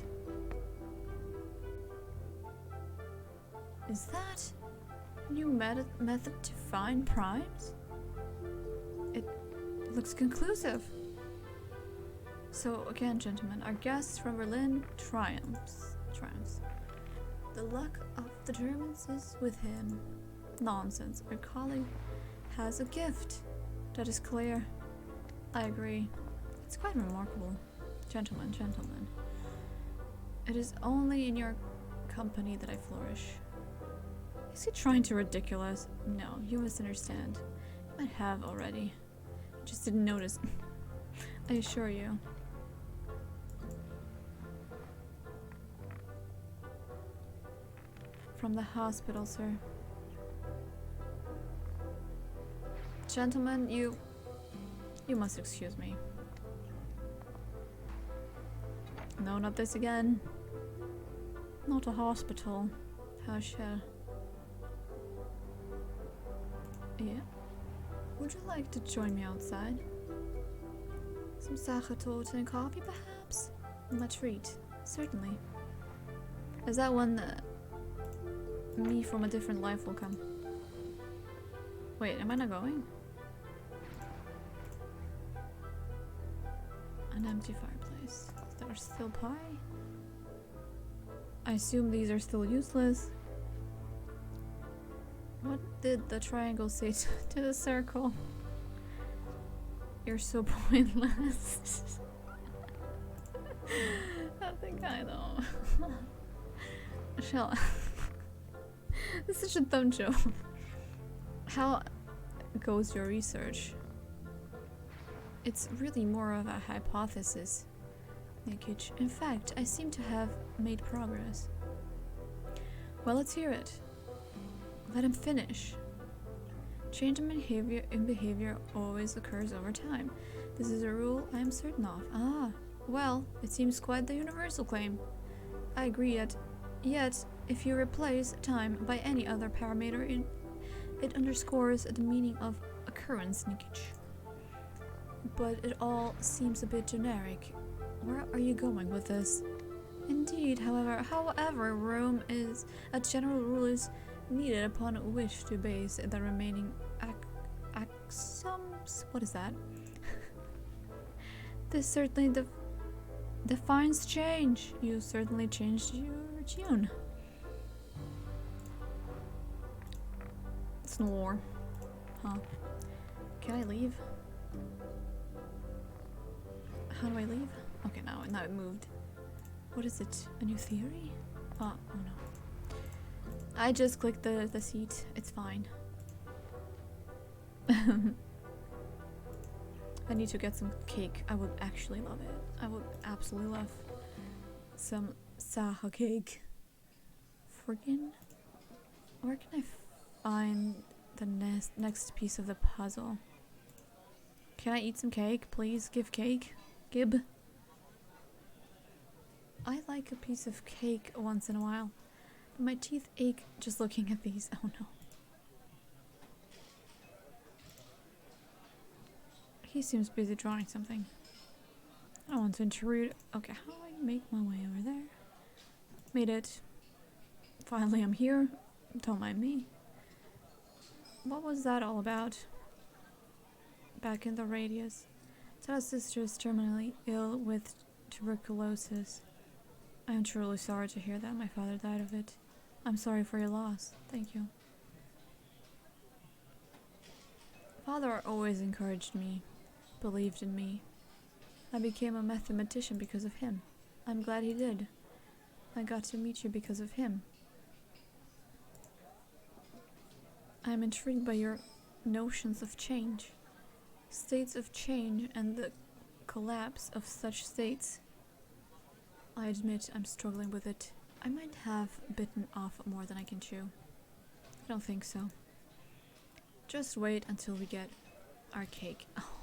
is that a new method to find primes? It looks conclusive. So again, gentlemen, our guest from Berlin triumphs. The luck of the Germans is with him. Nonsense. Our colleague has a gift. That is clear. I agree. It's quite remarkable. Gentlemen. It is only in your company that I flourish. Is he trying to ridiculous? No, you misunderstand. I have already. I just didn't notice. I assure you. From the hospital, sir. Gentlemen, you must excuse me. No, not this again. Not a hospital. How shall? Yeah. Would you like to join me outside? Some Sachertorte and coffee, perhaps? My treat. Certainly. Is that when me from a different life will come? Wait, am I not going? An empty fireplace. There are still pie? I assume these are still useless. What did the triangle say to the circle? You're so pointless. I think I know. Shall this is such a dumb joke. How goes your research? It's really more of a hypothesis, Nikic. In fact, I seem to have made progress. Well, let's hear it. Let him finish. Change in behavior always occurs over time. This is a rule I am certain of. Ah, well, it seems quite the universal claim. I agree, yet if you replace time by any other parameter, it underscores the meaning of occurrence, Nikic. But it all seems a bit generic. Where are you going with this? Indeed, however, a general rule is needed upon which to base the remaining axioms. What is that? This certainly defines change. You certainly changed your tune. Snore. Huh. Can I leave? How do I leave? Okay, now it moved. What is it? A new theory? Oh no. I just clicked the seat. It's fine. I need to get some cake. I would actually love it. I would absolutely love some Saha cake. Friggin'. Where can I find the next piece of the puzzle? Can I eat some cake? Please give cake. Gib. I like a piece of cake once in a while. But my teeth ache just looking at these. Oh no. He seems busy drawing something. I don't want to intrude. Okay, how do I make my way over there? Made it. Finally, I'm here. Don't mind me. What was that all about? Back in the radius. Tada's sister is terminally ill with tuberculosis. I am truly sorry to hear that my father died of it. I'm sorry for your loss. Thank you. Father always encouraged me, believed in me. I became a mathematician because of him. I'm glad he did. I got to meet you because of him. I am intrigued by your notions of change. States of change and the collapse of such states. I admit I'm struggling with it. I might have bitten off more than I can chew. I don't think so. Just wait until we get our cake. Oh.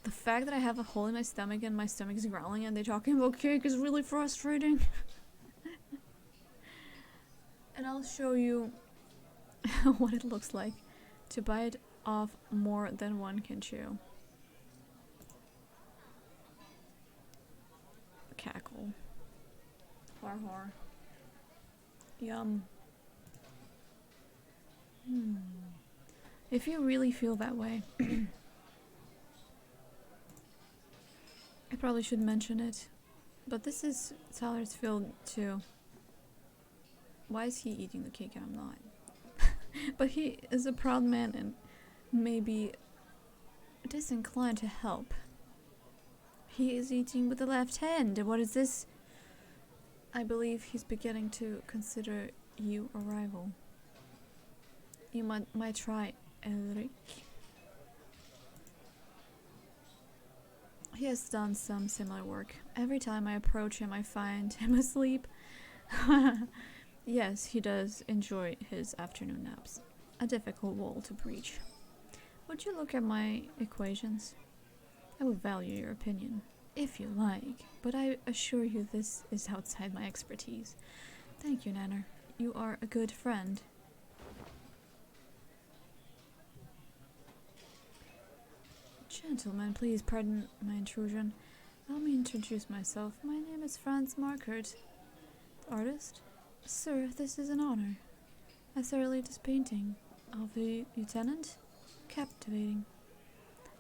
The fact that I have a hole in my stomach and my stomach is growling and they're talking about cake is really frustrating. And I'll show you what it looks like to bite off more than one can chew. Cackle. Har har. Yum. If you really feel that way, I probably should mention it, but this is Tyler's field too. Why is he eating the cake and I'm not? But he is a proud man and maybe disinclined to help. He is eating with the left hand. What is this? I believe he's beginning to consider you a rival. You might try Elric. He has done some similar work. Every time I approach him, I find him asleep. Yes, he does enjoy his afternoon naps. A difficult wall to breach. Would you look at my equations? I would value your opinion, if you like, but I assure you this is outside my expertise. Thank you, Nanner. You are a good friend. Gentlemen, please pardon my intrusion. Allow me to introduce myself. My name is Franz Markert, the artist. Sir, this is an honor. I thoroughly this painting of the lieutenant. Captivating.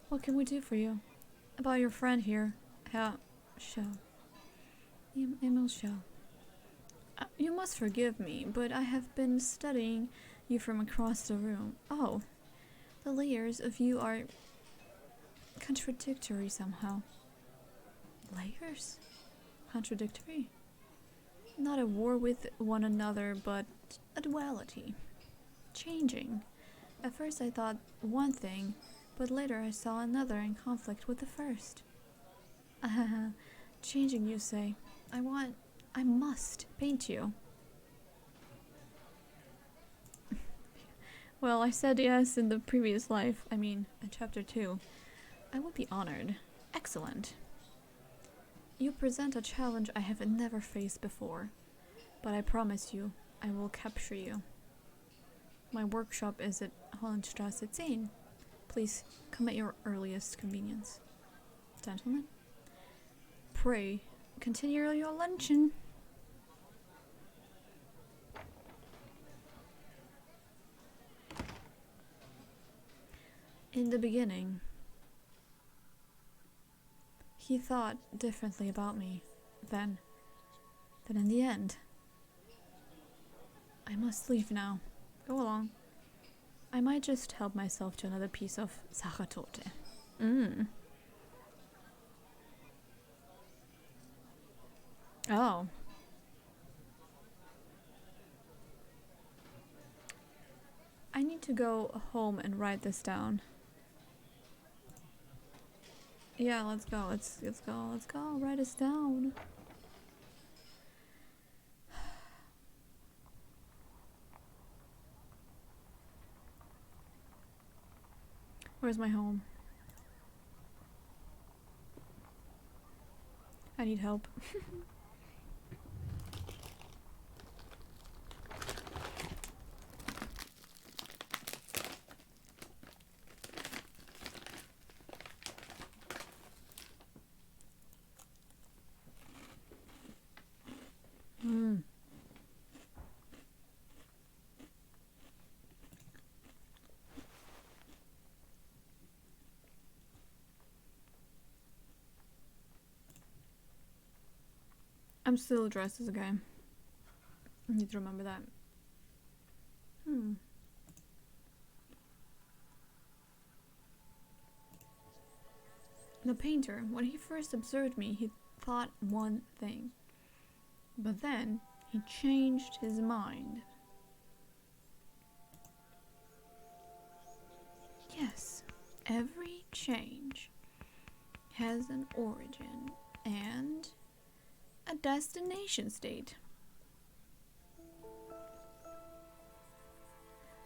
What can we do for you? About your friend here, Herr Schell. Emil Schell. You must forgive me, but I have been studying you from across the room. Oh, the layers of you are contradictory somehow. Layers? Contradictory? Not at war with one another, but a duality. Changing. At first I thought one thing, but later I saw another in conflict with the first. Changing, you say. I must paint you. Well, I said yes in the previous life, in chapter 2. I would be honored. Excellent. You present a challenge I have never faced before, but I promise you, I will capture you. My workshop is at Hollandstrasse 10. Please come at your earliest convenience. Gentlemen, pray continue your luncheon. In the beginning, he thought differently about me. Then in the end, I must leave now. Go along. I might just help myself to another piece of Sachertorte. Oh. I need to go home and write this down. Yeah, let's go. Let's go. Write this down. Where's my home? I need help. I'm still dressed as a guy. I need to remember that. The painter, when he first observed me, he thought one thing. But then, he changed his mind. Yes, every change has an origin and a destination state.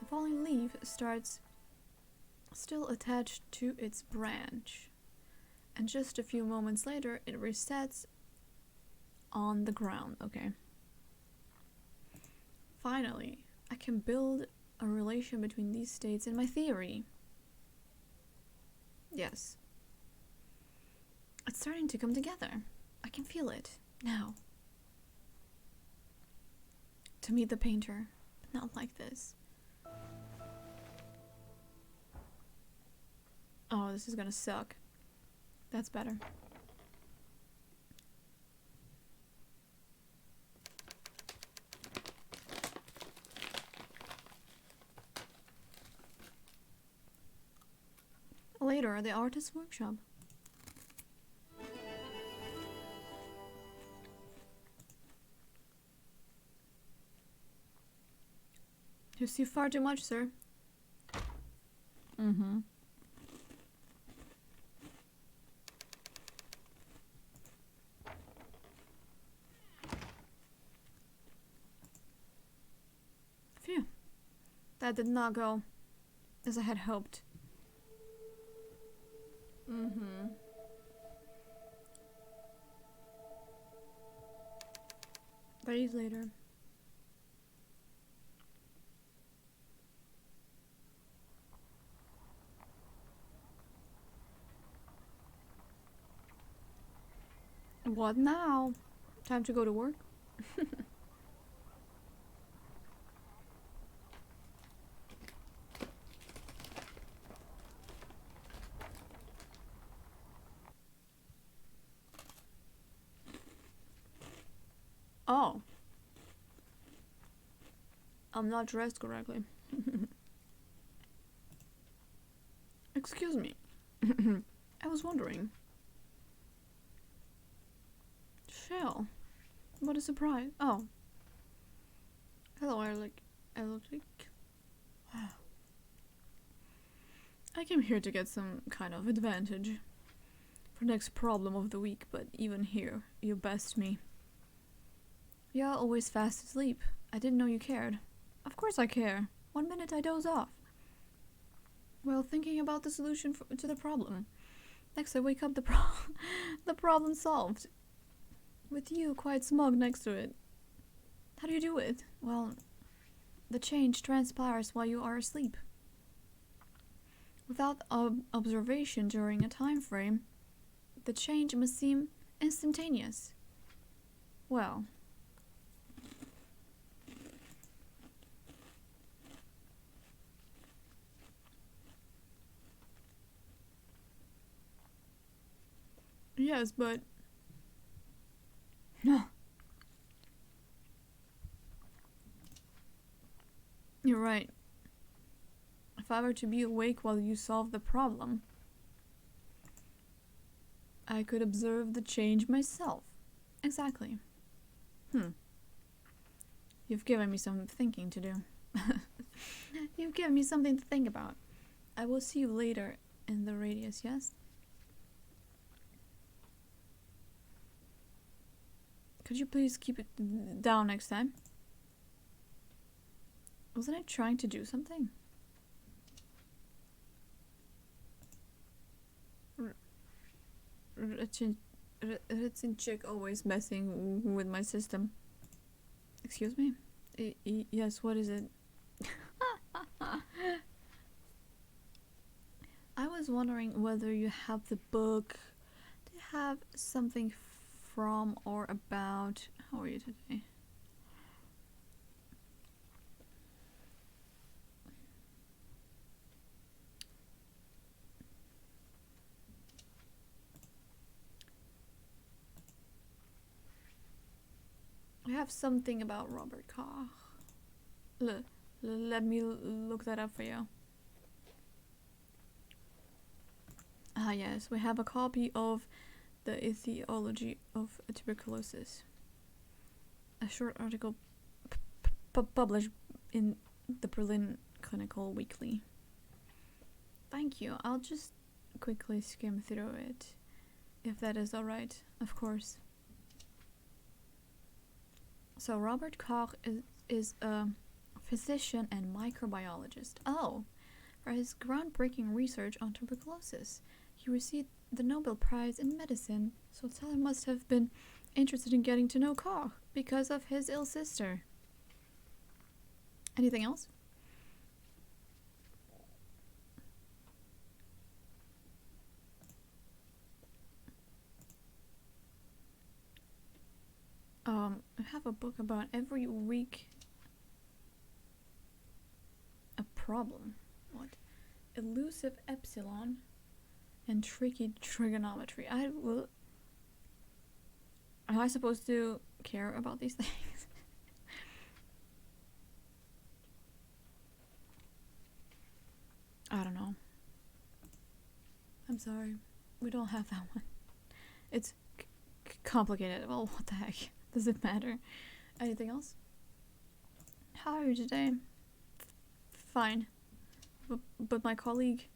A falling leaf starts still attached to its branch, and just a few moments later it resets on the ground. Okay. Finally, I can build a relation between these states in my theory. Yes. It's starting to come together. I can feel it now. To meet the painter, but not like this. this is gonna suck. That's better. Later, the artist's workshop. You see far too much, sir. Mm-hmm. Phew. That did not go as I had hoped. Mm-hmm. Days later. What now? Time to go to work? Oh. I'm not dressed correctly. Excuse me. I was wondering. Shell. What a surprise. Oh. Hello, I look like... Wow. I came here to get some kind of advantage for next problem of the week, but even here, you best me. You're always fast asleep. I didn't know you cared. Of course I care. 1 minute I doze off. Well, thinking about the solution to the problem. Next I wake up, the problem solved. With you quite smug next to it. How do you do it? Well, the change transpires while you are asleep. Without observation during a time frame, the change must seem instantaneous. Well, yes, but no. You're right. If I were to be awake while you solve the problem, I could observe the change myself. Exactly. You've given me some thinking to do. You've given me something to think about. I will see you later in the radius, yes? Could you please keep it down next time? Wasn't I trying to do something? Chick always messing with my system. Excuse me? Yes, what is it? I was wondering whether you have the book. Do you have something from or about... How are you today? I have something about Robert Koch. Let me look that up for you. Ah yes, we have a copy of the etiology of tuberculosis. A short article published in the Berlin Clinical Weekly. Thank you. I'll just quickly skim through it, if that is alright, of course. So Robert Koch is a physician and microbiologist. Oh, for his groundbreaking research on tuberculosis. He received the Nobel Prize in Medicine, so Teller must have been interested in getting to know Koch because of his ill sister. Anything else? I have a book about every week. A problem. What? Elusive epsilon. and tricky trigonometry. Am I supposed to care about these things? I don't know. I'm sorry. We don't have that one. It's complicated. Well, what the heck? Does it matter? Anything else? How are you today? Fine. But my colleague,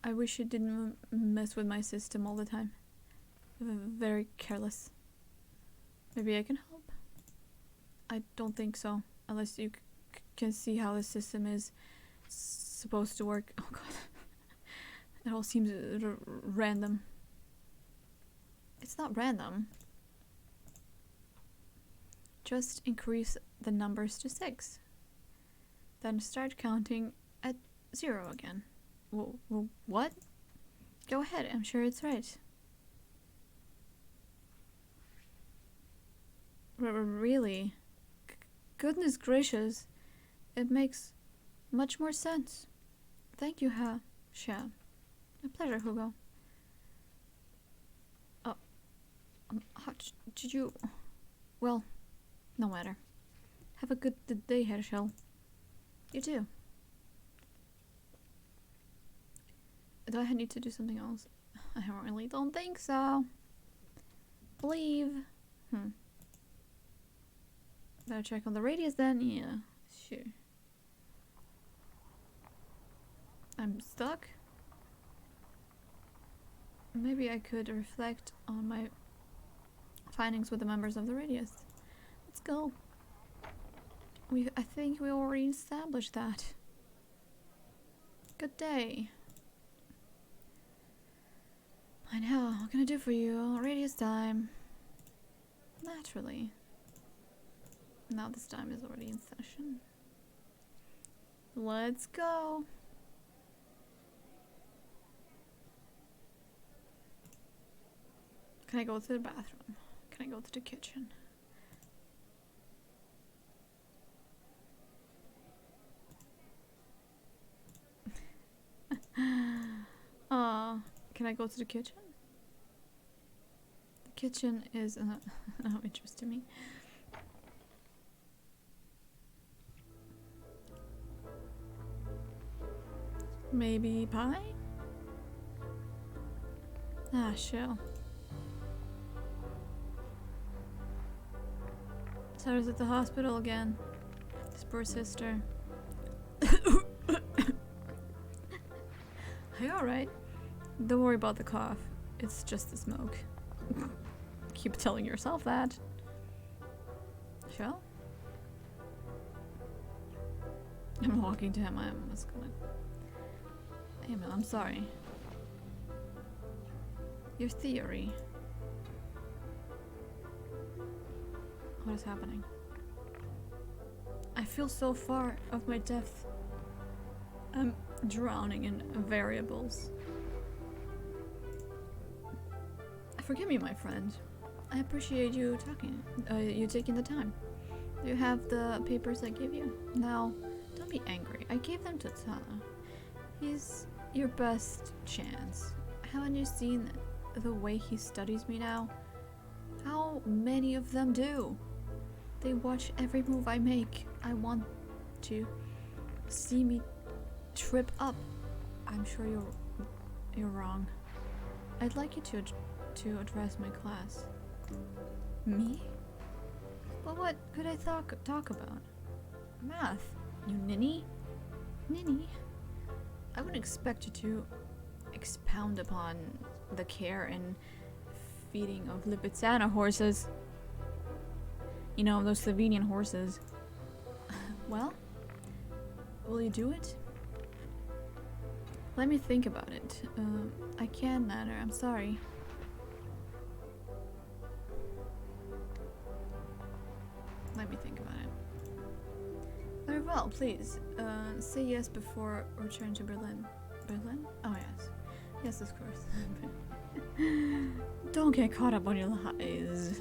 I wish he didn't mess with my system all the time. Very careless. Maybe I can help? I don't think so. Unless you can see how the system is supposed to work. Oh god. It all seems random. It's not random. Just increase the numbers to 6. Then start counting at 0 again. Well, what? Go ahead, I'm sure it's right. Really? Goodness gracious. It makes much more sense. Thank you, Sha. A pleasure, Hugo. How did you... Well, no matter. Have a good day, Herschel. You too. Do I need to do something else? I really don't think so. Leave. Better check on the radius then? Yeah, sure. I'm stuck? Maybe I could reflect on my findings with the members of the radius. Let's go. I think we already established that. Good day. I know. What can I do for you? Radius time. Naturally. Now this time is already in session. Let's go. Can I go to the bathroom? Can I go to the kitchen? Can I go to the kitchen? The kitchen is no interest to me. Maybe pie? Ah, sure. Sarah's at the hospital again. His poor sister. Are you alright? Don't worry about the cough. It's just the smoke. Keep telling yourself that. Sure? I'm walking to him. I'm just gonna... Hey man, I'm sorry. Your theory. What is happening? I feel so far of my depth. I'm drowning in variables. Forgive me, my friend. I appreciate you you taking the time. You have the papers I gave you. Now, don't be angry. I gave them to Tana. He's your best chance. Haven't you seen the way he studies me now? How many of them do? They watch every move I make. I want to see me trip up. I'm sure you're wrong. I'd like you to address my class. Me? Well, what could I talk about? Math, you ninny? Ninny? I wouldn't expect you to expound upon the care and feeding of Lipizzaner horses. You know, those Slovenian horses. Well, will you do it? Let me think about it. I can't, Nanner. I'm sorry. Let me think about it. Very well, please. Say yes before return to Berlin. Berlin? Oh, yes. Yes, of course. Don't get caught up on your lies.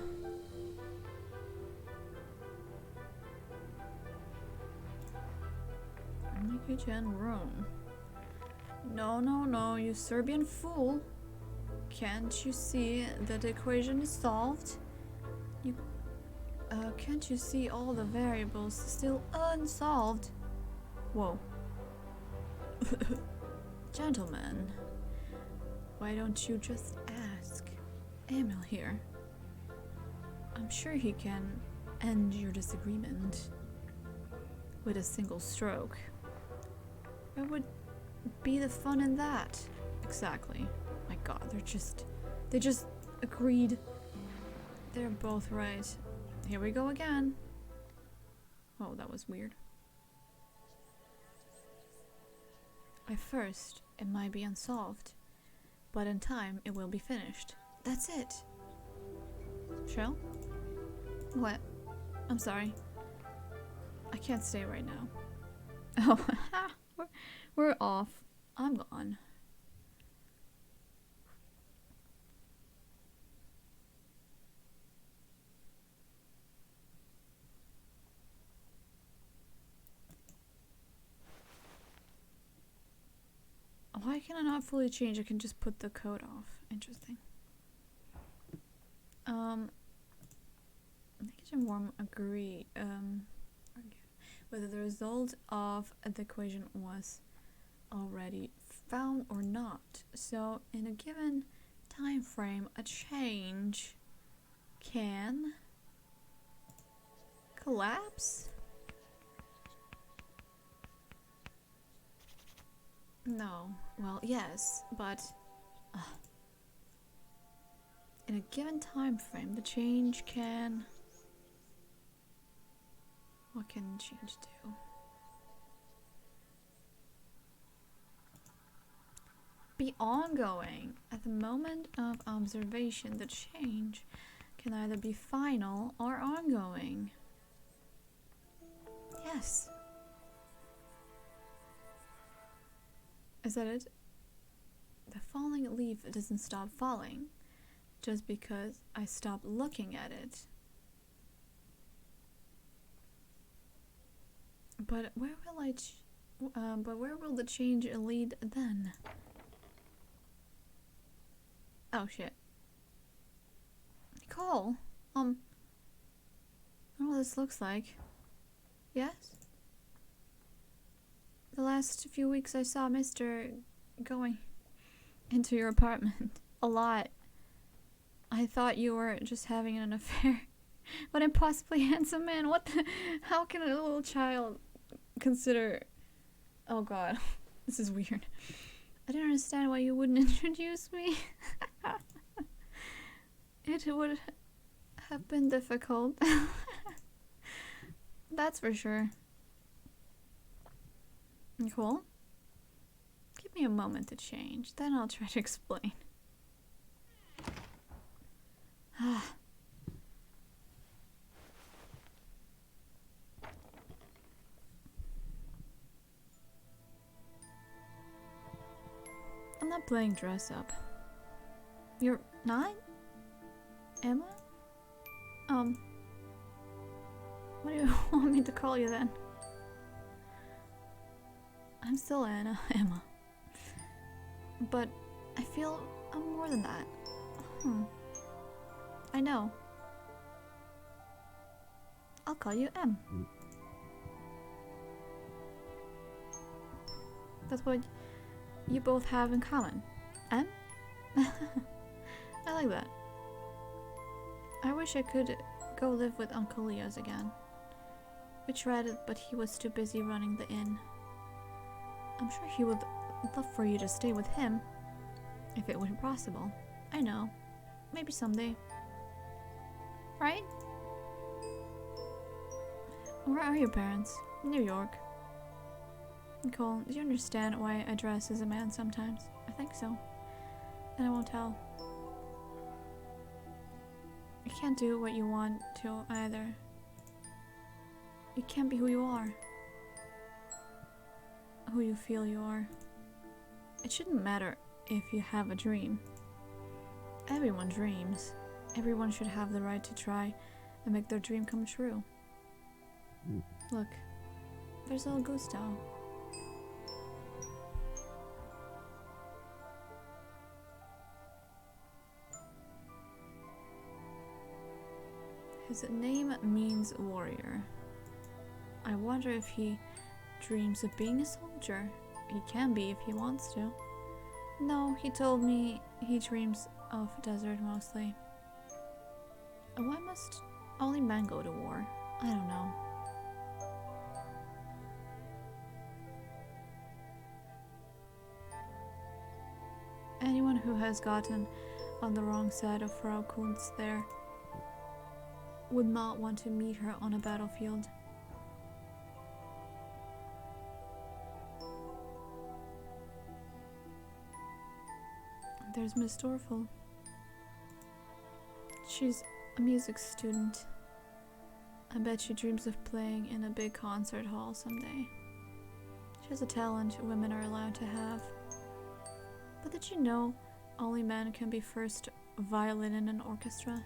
In the kitchen room. No, no, no, you Serbian fool. Can't you see that the equation is solved? You, can't you see all the variables still unsolved? Whoa. Gentlemen, why don't you just ask Emil here? I'm sure he can end your disagreement with a single stroke. What would be the fun in that? Exactly. My god, they just agreed. They're both right. Here we go again. Oh, that was weird. At first, it might be unsolved, but in time, it will be finished. That's it. Shell? What? I'm sorry. I can't stay right now. Oh, we're off. I'm gone. Why can I not fully change? I can just put the code off. Interesting. Negative warm agree whether the result of the equation was already found or not. So in a given time frame, a change can collapse? No. Well, yes, but in a given time frame, the change can... What can change do? Be ongoing. At the moment of observation, the change can either be final or ongoing. Yes. Is that it? The falling leaf doesn't stop falling just because I stop looking at it. But where will the change lead then? Oh shit. Nicole, I don't know what this looks like. Yes? The last few weeks I saw Mr. going into your apartment a lot. I thought you were just having an affair. But impossibly handsome man, what the, how can a little child consider... Oh god, this is weird. I didn't understand why you wouldn't introduce me. It would have been difficult. That's for sure. Cool. Give me a moment to change, then I'll try to explain. I'm not playing dress up. You're not? Emma? What do you want me to call you then? I'm still Emma. But I feel I'm more than that. I know. I'll call you M. That's what you both have in common. M? I like that. I wish I could go live with Uncle Leo's again. We tried it, but he was too busy running the inn. I'm sure he would love for you to stay with him, if it were possible. I know. Maybe someday. Right? Where are your parents? New York. Nicole, do you understand why I dress as a man sometimes? I think so. And I won't tell. You can't do what you want to either. You can't be who you are. Who you feel you are. It shouldn't matter if you have a dream. Everyone dreams. Everyone should have the right to try and make their dream come true. Look, there's little Gustav. His name means warrior. I wonder if he dreams of being a soldier. He can be if he wants to. No, he told me he dreams of desert mostly. Why must only men go to war? I don't know. Anyone who has gotten on the wrong side of Frau Kunz there would not want to meet her on a battlefield. There's Miss Dorfel. She's a music student. I bet she dreams of playing in a big concert hall someday. She has a talent women are allowed to have. But did you know only men can be first violin in an orchestra?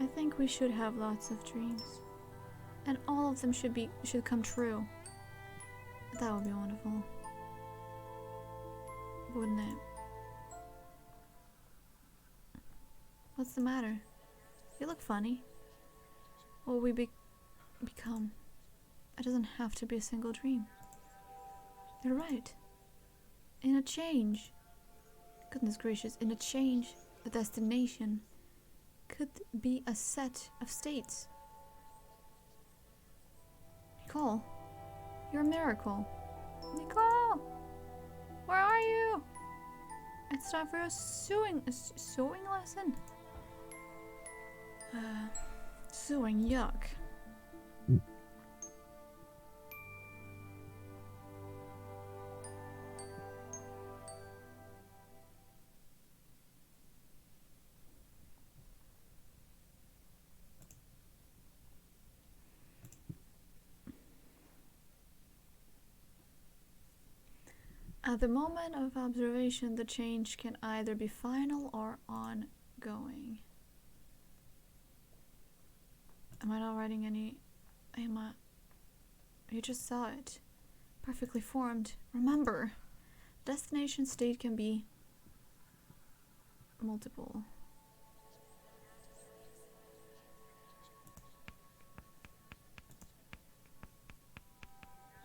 I think we should have lots of dreams. And all of them should come true. That would be wonderful. Wouldn't it? What's the matter? You look funny. What will we become? It doesn't have to be a single dream. You're right. In a change. Goodness gracious, in a change, a destination could be a set of states. Nicole, you're a miracle. Nicole, where are you? It's time for a sewing lesson. Sewing, yuck. At the moment of observation, the change can either be final or ongoing. Am I not writing any? You just saw it. Perfectly formed. Remember, destination state can be multiple.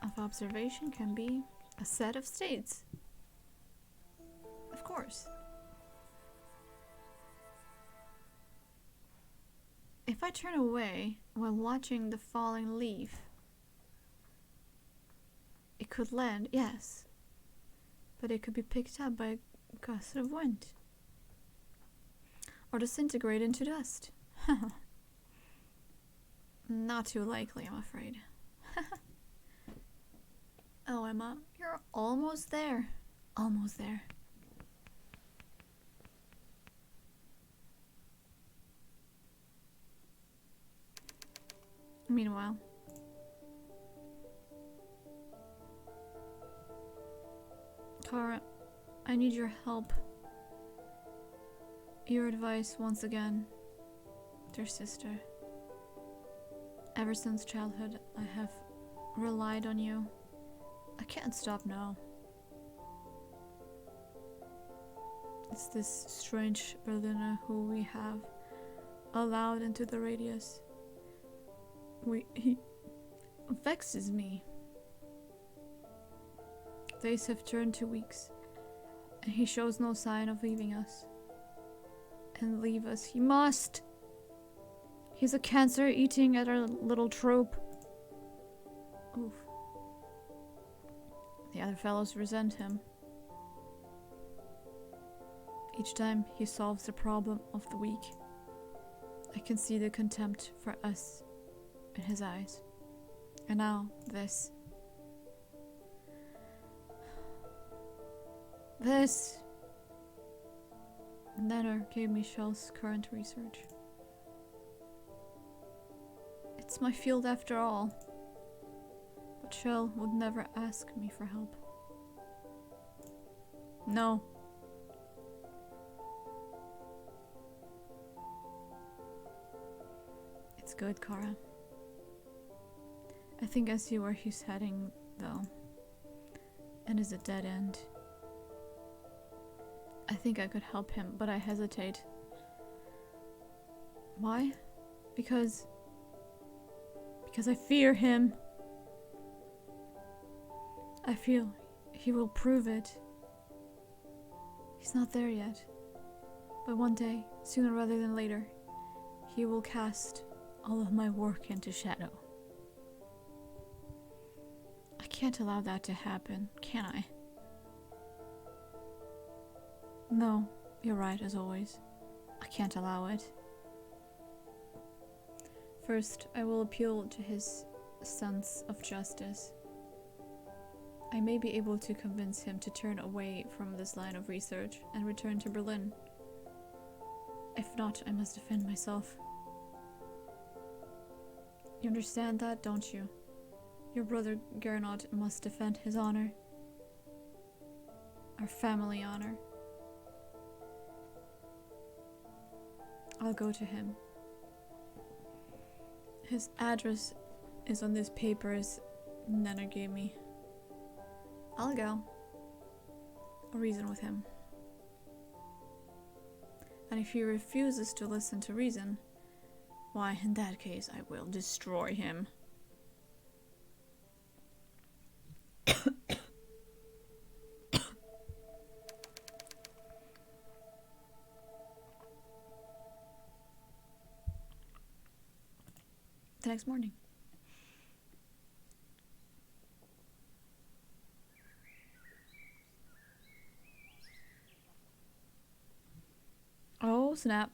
Of observation can be a set of states. Of course. If I turn away while watching the falling leaf, it could land, yes, but it could be picked up by a gust of wind or disintegrate into dust. Not too likely, I'm afraid. Oh, Emma, you're almost there. Almost there. Meanwhile, Kara, I need your help. Your advice once again, dear sister. Ever since childhood, I have relied on you. I can't stop now. It's this strange Berliner who we have allowed into the radius. He vexes me. Days have turned to weeks, and he shows no sign of leaving us. And leave us he must! He's a cancer eating at our little troop. Oof. The other fellows resent him. Each time he solves the problem of the weak, I can see the contempt for us in his eyes. And now, this. Nenner gave me Shell's current research. It's my field after all. But Shell would never ask me for help. No. It's good, Kara. I think I see where he's heading, though. and is a dead end. I think I could help him, but I hesitate. Why? Because I fear him. I feel he will prove it. He's not there yet. But one day, sooner rather than later, he will cast all of my work into shadow. I can't allow that to happen, can I? No, you're right, as always. I can't allow it. First, I will appeal to his sense of justice. I may be able to convince him to turn away from this line of research and return to Berlin. If not, I must defend myself. You understand that, don't you? Your brother Gernot must defend his honor. Our family honor. I'll go to him. His address is on these papers Nenner gave me. I'll go. I'll reason with him. And if he refuses to listen to reason, why, in that case, I will destroy him. The next morning. Oh, snap.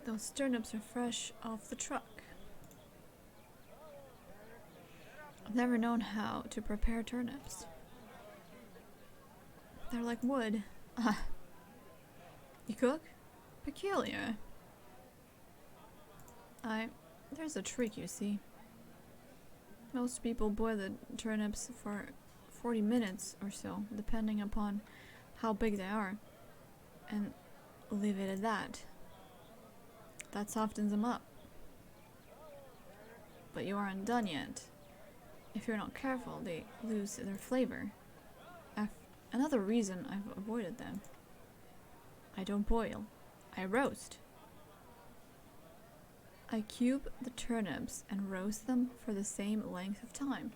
Those turnips are fresh off the truck. I've never known how to prepare turnips. They're like wood. You cook? Peculiar. There's a trick, you see. Most people boil the turnips for 40 minutes or so, depending upon how big they are, and leave it at that. That softens them up. But you aren't done yet. If you're not careful, they lose their flavor. Another reason I've avoided them. I don't boil. I roast. I cube the turnips and roast them for the same length of time.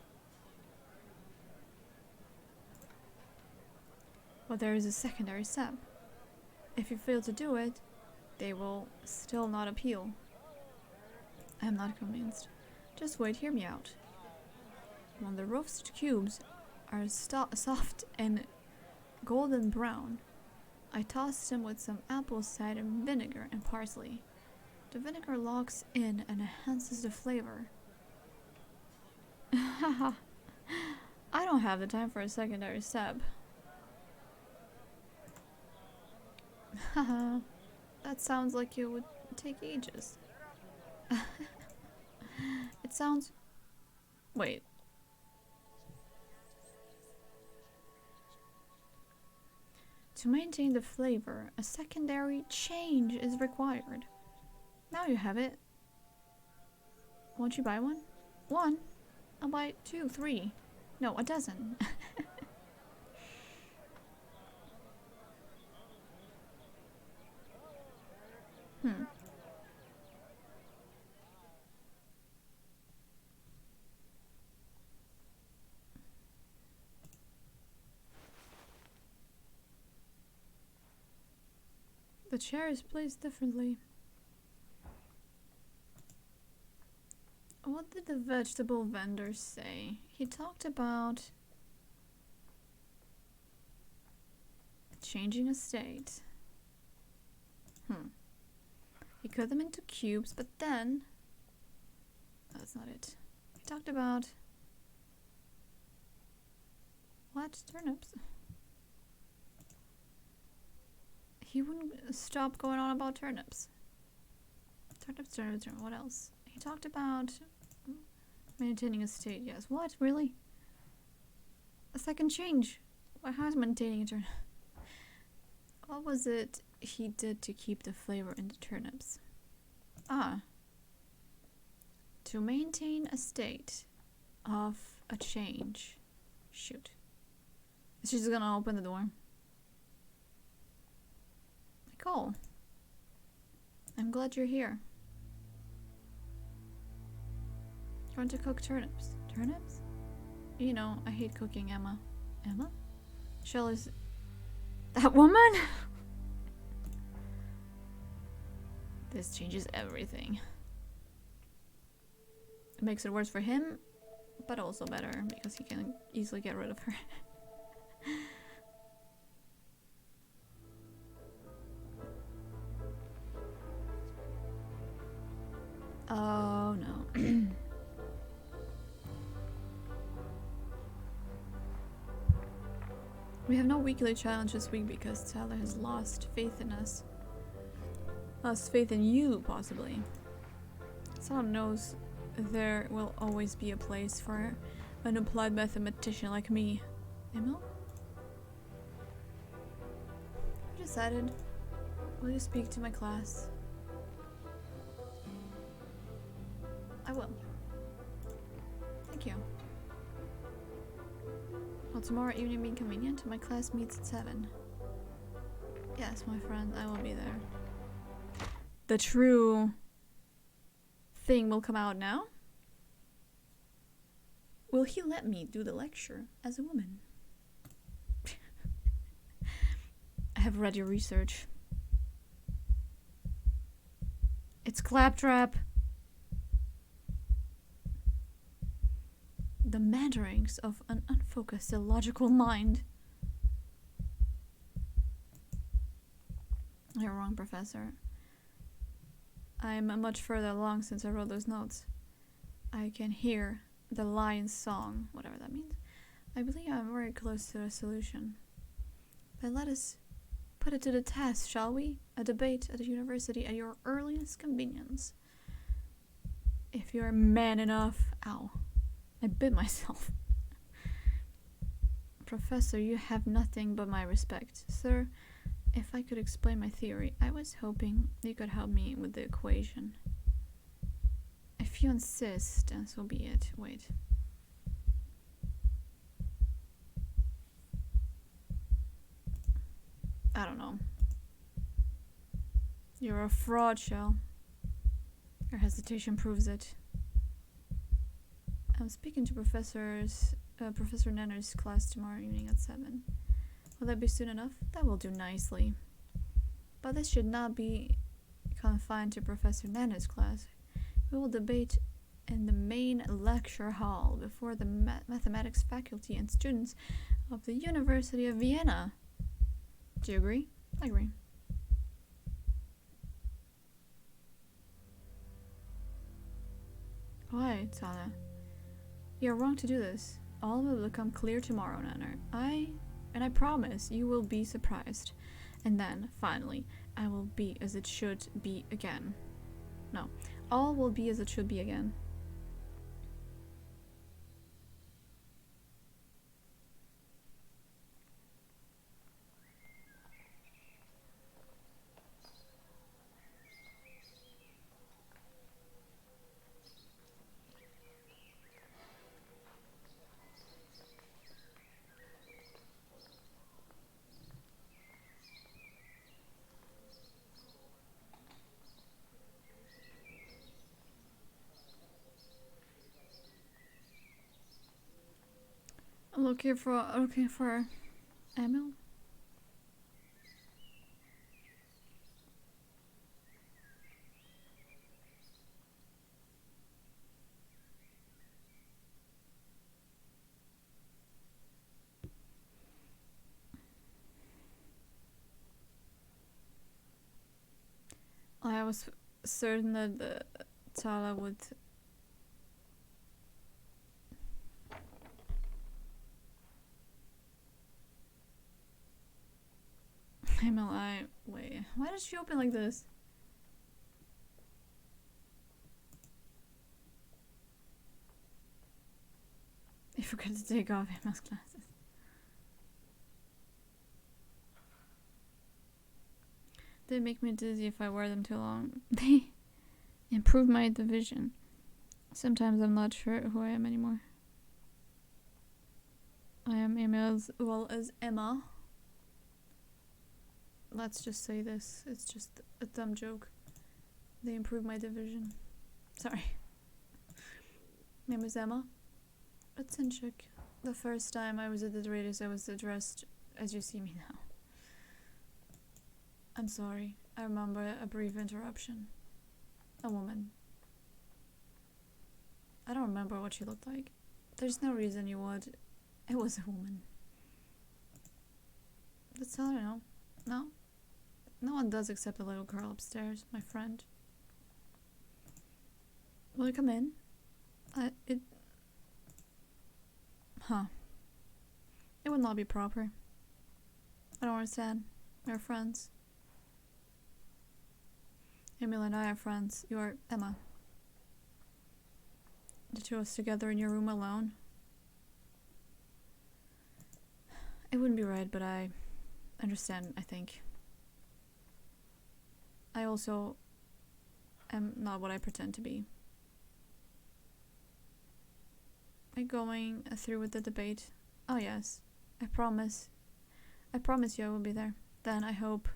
But there is a secondary step. If you fail to do it, they will still not appeal. I am not convinced. Just wait, hear me out. When the roasted cubes are soft and golden brown, I toss them with some apple cider vinegar and parsley. The vinegar locks in and enhances the flavor. Haha, I don't have the time for a secondary step. Haha, that sounds like it would take ages. It sounds... Wait. To maintain the flavor, a secondary change is required. Now you have it. Won't you buy one? One? I'll buy 2, 3. No, a dozen. The chair is placed differently. What did the vegetable vendor say? He talked about changing a state. He cut them into cubes, but then... That's not it. He talked about... What? Turnips? He wouldn't stop going on about turnips. Turnips, what else? He talked about maintaining a state, yes. What? Really? A second change? Why, how is maintaining a turnip? What was it he did to keep the flavor in the turnips? To maintain a state. of a change. Shoot. She's gonna open the door. Like, oh, I'm glad you're here. Going to cook turnips. Turnips? You know, I hate cooking, Emma. Emma? Shell is... that woman? This changes everything. It makes it worse for him, but also better because he can easily get rid of her. Oh no. We have no weekly challenge this week because Tyler has lost faith in us. Lost faith in you, possibly. Someone knows there will always be a place for an applied mathematician like me. Emil? I decided. Will you speak to my class? I will. Thank you. Will tomorrow evening be convenient? My class meets at 7. Yes, my friend, I will be there. The true thing will come out now? Will he let me do the lecture as a woman? I have read your research. It's claptrap. The manderings of an unfocused, illogical mind. You're wrong, Professor. I'm much further along since I wrote those notes. I can hear the lion's song, whatever that means. I believe I'm very close to a solution. But let us put it to the test, shall we? A debate at the university at your earliest convenience. If you're man enough... Ow. I bit myself. Professor, you have nothing but my respect. Sir, if I could explain my theory, I was hoping you could help me with the equation. If you insist, then so be it. Wait. I don't know. You're a fraud, Shell. Your hesitation proves it. I'm speaking to Professor Nanner's class tomorrow evening at 7. Will that be soon enough? That will do nicely. But this should not be confined to Professor Nanner's class. We will debate in the main lecture hall before the mathematics faculty and students of the University of Vienna. Do you agree? I agree. Why, Tala? You're wrong to do this. All will become clear tomorrow, Nanner. I promise you will be surprised. And then, finally, I will be as it should be again. No, all will be as it should be again. Looking for Emil. I was certain that the Tala would. Emil, wait. Why did she open like this? I forgot to take off Emil's glasses. They make me dizzy if I wear them too long. They improve my vision. Sometimes I'm not sure who I am anymore. I am Amy as well as Emma. Let's just say this. It's just a dumb joke. They improved my division. Sorry. Name is Emma. Let's check. The first time I was at the Derivation, I was addressed as you see me now. I'm sorry. I remember a brief interruption. A woman. I don't remember what she looked like. There's no reason you would. It was a woman. That's all I know. No? No one does except the little girl upstairs, my friend. Will you come in? It would not be proper. I don't understand. We're friends. Emil and I are friends. You are Emma. The two of us together in your room alone. It wouldn't be right, but I understand, I think. I also am not what I pretend to be. Are you going through with the debate? Oh yes, I promise. I promise you I will be there. Then I hope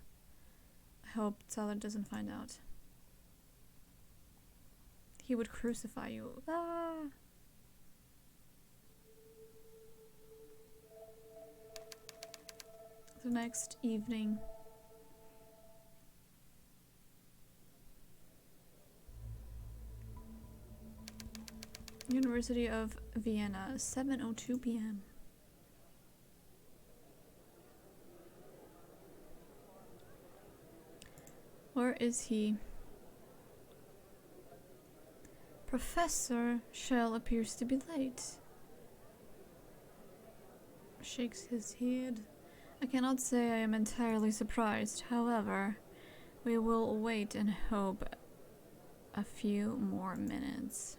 Tyler doesn't find out. He would crucify you. Ah! The next evening. University of Vienna, 7:02 p.m. Where is he? Professor Shell appears to be late. Shakes his head. I cannot say I am entirely surprised. However, we will wait and hope a few more minutes.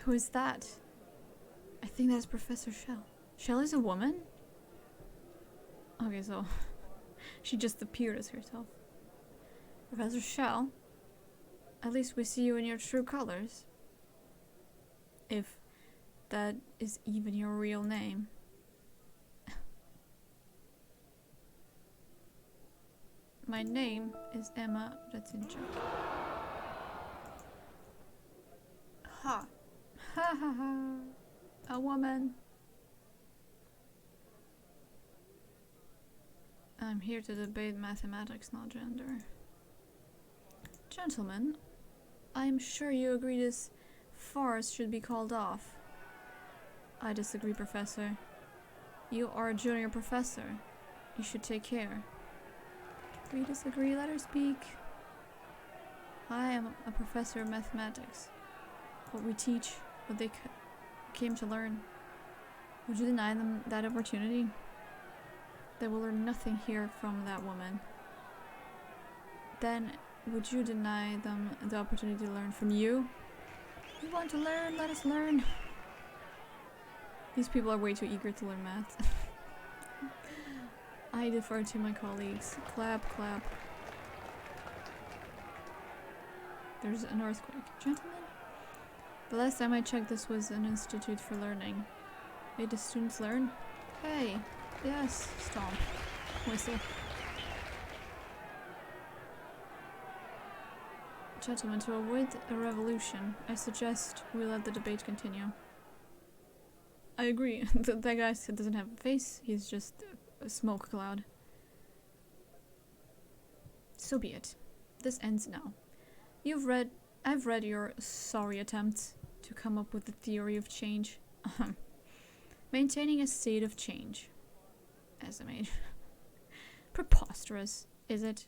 Who is that? I think that's Professor Shell. Shell is a woman? Okay, so she just appeared as herself. Professor Shell? At least we see you in your true colors. If that is even your real name. My name is Emma Retzinchuk. Ha! Ha ha ha! A woman. I'm here to debate mathematics, not gender. Gentlemen, I'm sure you agree this farce should be called off. I disagree, Professor. You are a junior professor. You should take care. We disagree, let her speak. I am a professor of mathematics. What we teach, what they came to learn. Would you deny them that opportunity? They will learn nothing here from that woman. Then, would you deny them the opportunity to learn from you? You want to learn? Let us learn. These people are way too eager to learn math. I defer to my colleagues. Clap, clap. There's an earthquake. Gentlemen? The last time I checked, this was an institute for learning. Made the students learn? Hey! Yes! Stomp. Whistle. Gentlemen, to avoid a revolution, I suggest we let the debate continue. I agree. That guy doesn't have a face, he's just a smoke cloud. So be it. This ends now. I've read your sorry attempt to come up with the theory of change. Maintaining a state of change. Estimate. Preposterous, is it?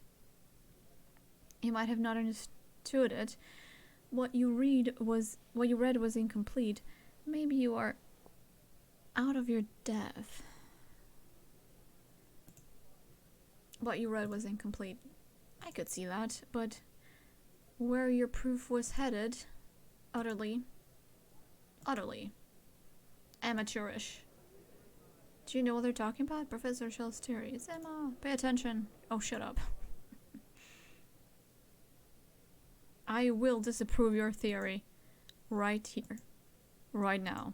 You might have not understood it. What you read was incomplete. Maybe you are out of your depth. What you read was incomplete. I could see that, but where your proof was headed, utterly amateurish. Do you know what they're talking about? Professor Shell's theory. It's Emma. Pay attention. Oh, shut up. I will disapprove your theory. right here, right now.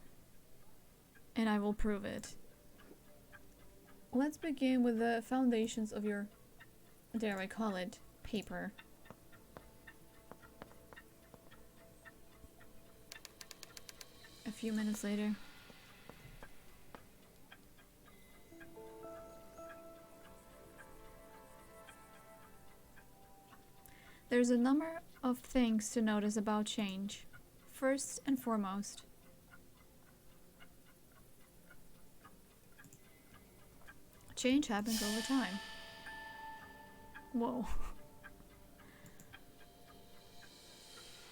And I will prove it. Let's begin with the foundations of your, dare I call it, paper. A few minutes later. There's a number of things to notice about change. First and foremost, change happens over time. Whoa.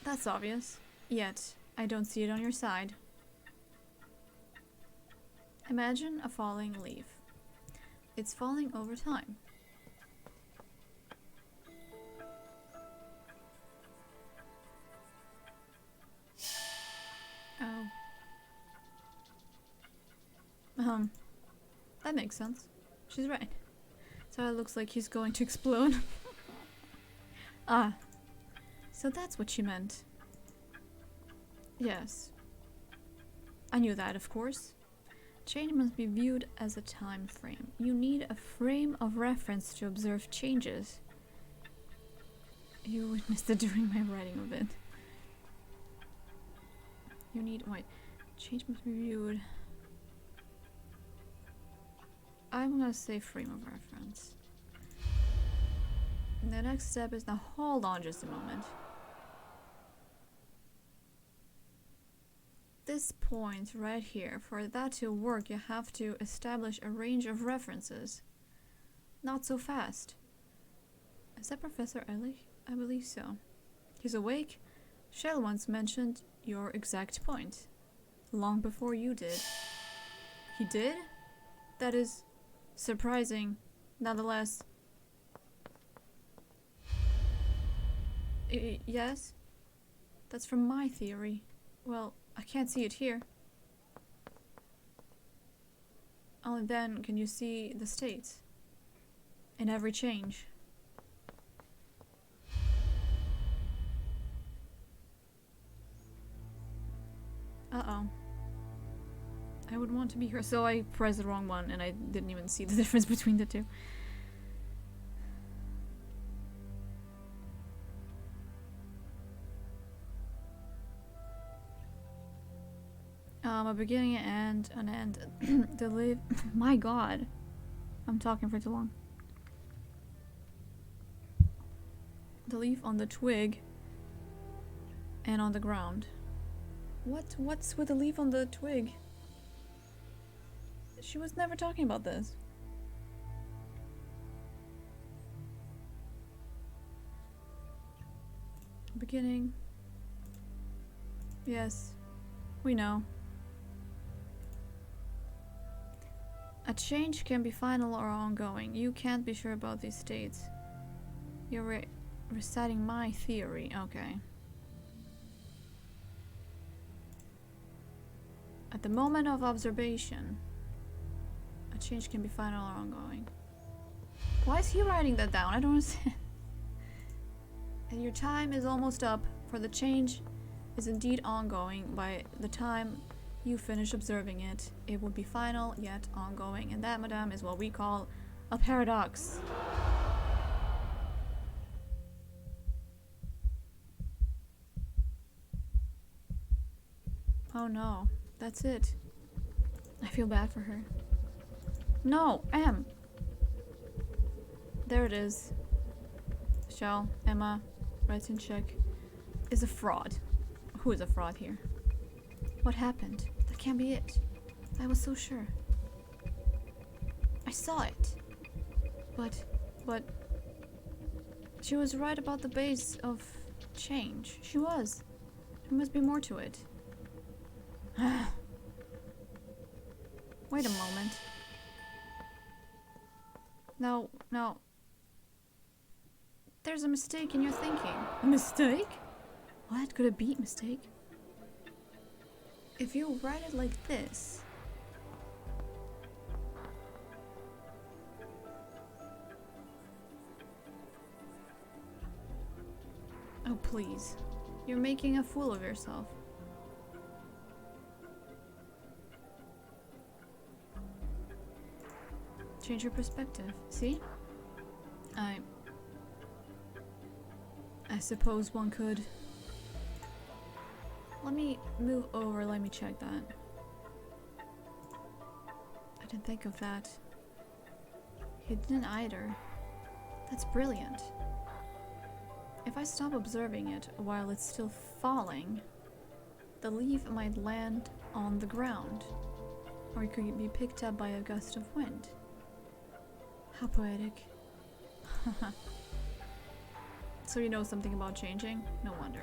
That's obvious. Yet, I don't see it on your side. Imagine a falling leaf. It's falling over time. Oh. That makes sense. She's right. So it looks like he's going to explode. Ah. So that's what she meant. Yes. I knew that, of course. Change must be viewed as a time frame. You need a frame of reference to observe changes. You witnessed it during my writing of it. You need... wait. Change must be viewed... I'm gonna say frame of reference. And the next step is... now hold on just a moment. This point right here, for that to work, you have to establish a range of references. Not so fast. Is that Professor Ehrlich? I believe so. He's awake. Shell once mentioned your exact point. Long before you did. He did? That is surprising, nonetheless. Yes? That's from my theory. Well, I can't see it here. Only then can you see the states in every change. Uh-oh. I would want to be here. So I pressed the wrong one and I didn't even see the difference between the two. A beginning and an end. The leaf. My god. I'm talking for too long. The leaf on the twig and on the ground. What's with the leaf on the twig? She was never talking about this. Beginning. Yes. We know. A change can be final or ongoing. You can't be sure about these states. You're reciting my theory. Okay. At the moment of observation, a change can be final or ongoing. Why is he writing that down? I don't understand. And your time is almost up, for the change is indeed ongoing. By the time you finish observing it, it would be final yet ongoing. And that, madame, is what we call a paradox. Oh no, that's it. I feel bad for her. No, M. There it is. Shell, Emma, Retinchek is a fraud. Who is a fraud here? What happened? That can't be it. I was so sure. I saw it. But she was right about the base of change. She was. There must be more to it. Wait a moment. No. There's a mistake in your thinking. A mistake? What could it be? Mistake? If you write it like this. Oh, please. You're making a fool of yourself. Change your perspective. See? I suppose one could. Let me move over, let me check that. I didn't think of that. He didn't either. That's brilliant. If I stop observing it while it's still falling, the leaf might land on the ground, or it could be picked up by a gust of wind. How poetic. So you know something about changing? No wonder.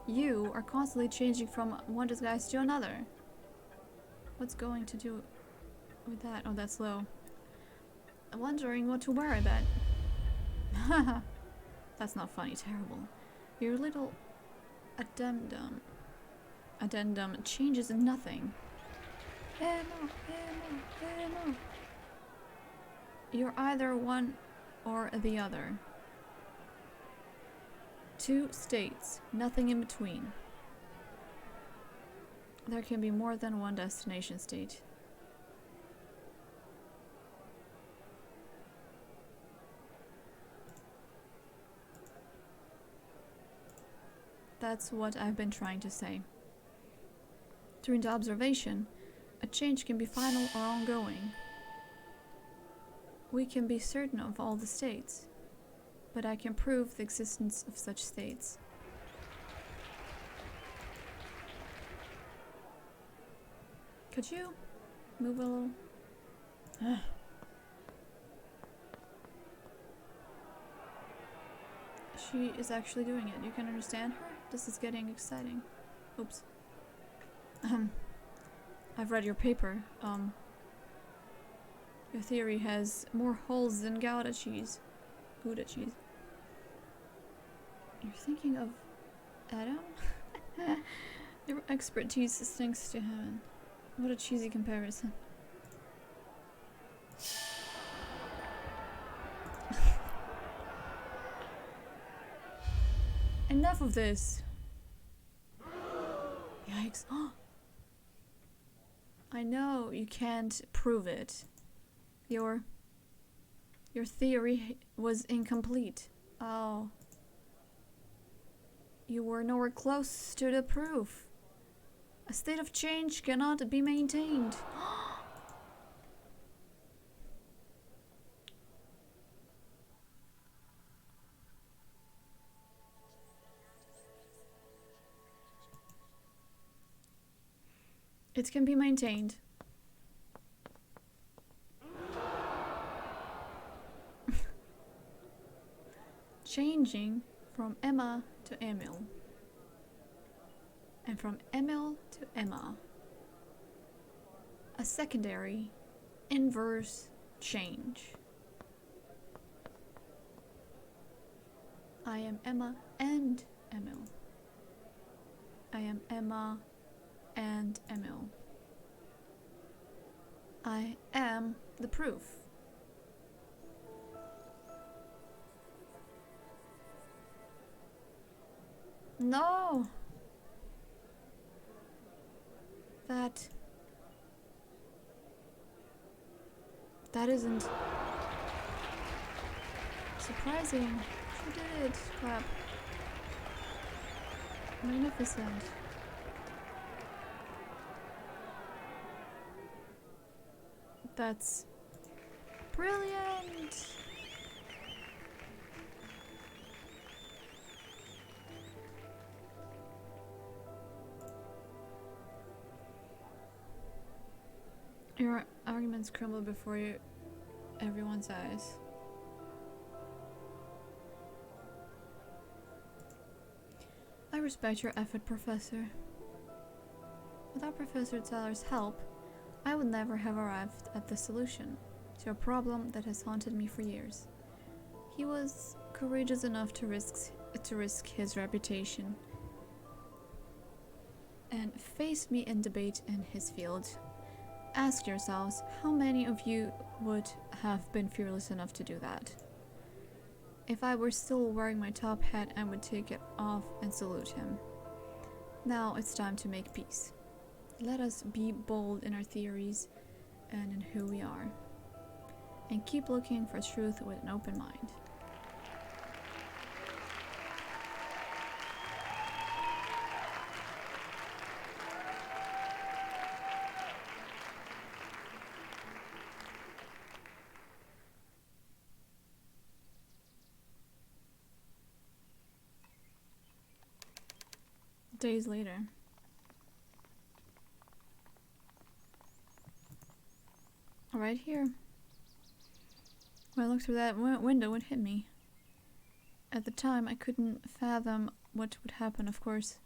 You are constantly changing from one disguise to another. What's going to do with that? Oh, that's low. I'm wondering what to wear, I bet. That's not funny, terrible. Your little addendum changes nothing. Emma. You're either one or the other. Two states, nothing in between. There can be more than one destination state. That's what I've been trying to say. During the observation, a change can be final or ongoing. We can be certain of all the states, but I can prove the existence of such states. Could you move a little? She is actually doing it. You can understand her? This is getting exciting. Oops. I've read your paper. Your theory has more holes than Gouda cheese. Gouda cheese. You're thinking of Adam? Your expertise stinks to heaven. What a cheesy comparison. Enough of this. Yikes. I know you can't prove it. Your theory was incomplete. Oh. You were nowhere close to the proof. A state of change cannot be maintained. It can be maintained. Changing from Emma to Emil. And from Emil to Emma. A secondary, inverse change. I am Emma and Emil. I am Emma and Emil. I am the proof. No! That isn't surprising. She did it. Crap. Magnificent. That's brilliant. Your arguments crumble before everyone's eyes. I respect your effort, Professor. Without Professor Teller's help, I would never have arrived at the solution to a problem that has haunted me for years. He was courageous enough to risk his reputation and face me in debate in his field. Ask yourselves, how many of you would have been fearless enough to do that? If I were still wearing my top hat, I would take it off and salute him. Now it's time to make peace. Let us be bold in our theories and in who we are. and keep looking for truth with an open mind. Days later. Right here. When I looked through that window, it hit me. At the time, I couldn't fathom what would happen, of course.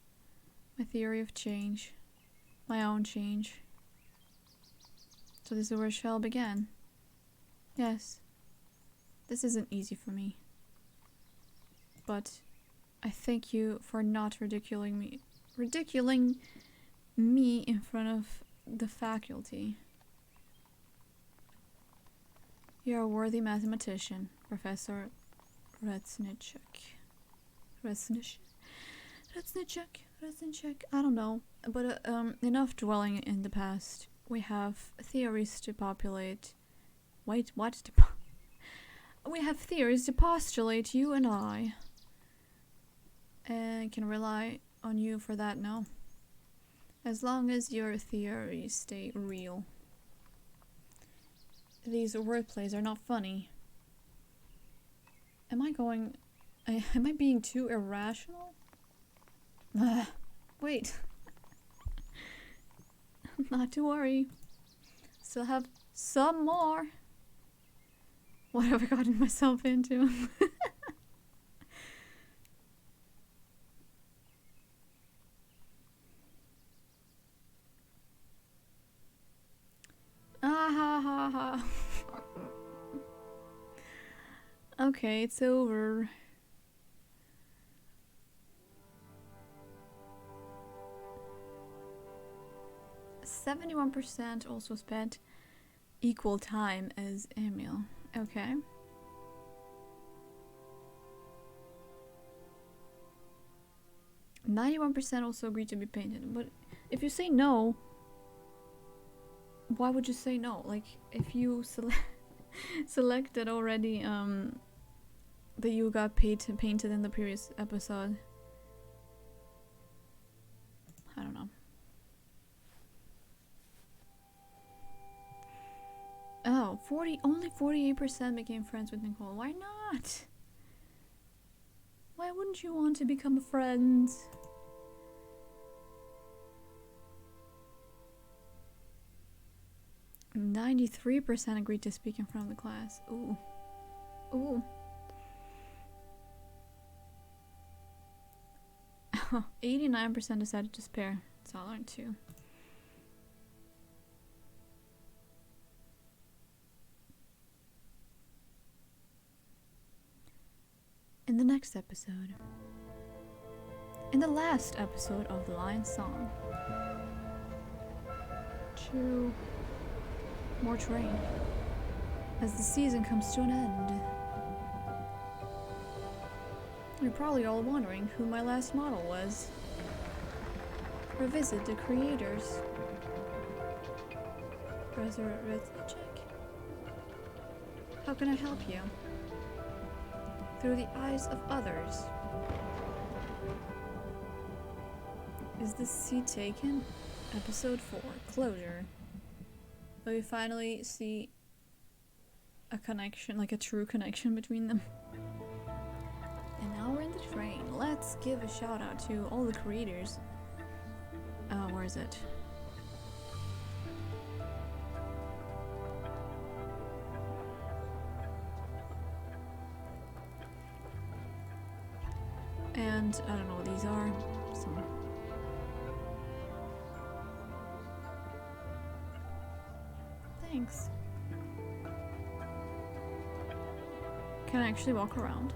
My theory of change. My own change. So this is where Shell began. Yes. This isn't easy for me. But I thank you for not ridiculing me in front of the faculty. You're a worthy mathematician, Professor Reznicek. Reznicek? I don't know. But enough dwelling in the past. We have theories to populate. Wait, what? We have theories to postulate, you and I. And can rely on you for that now. As long as your theories stay real. These wordplays are not funny. Am I being too irrational? Wait. Not to worry. Still have some more. What have I gotten myself into? Okay, it's over. %71% also spent equal time as Emil. Okay. %91% also agreed to be painted. But if you say no, why would you say no? Like, if you selected already that you got painted in the previous episode. I don't know. Oh, only 48% became friends with Nicole. Why not? Why wouldn't you want to become friends? %93% agreed to speak in front of the class. Ooh. Ooh. 89% decided to spare. So I learned too. In the next episode. In the last episode of The Lion's Song. True. More terrain. As the season comes to an end. You're probably all wondering who my last model was. Revisit the creators. Professor Reznicek. How can I help you? Through the eyes of others. Is this seat taken? Episode 4. Closure. Will we finally see a connection, like a true connection between them? And now we're in the train. Let's give a shout out to all the creators. Where is it? And I don't know what these are. Some thanks. Can I actually walk around?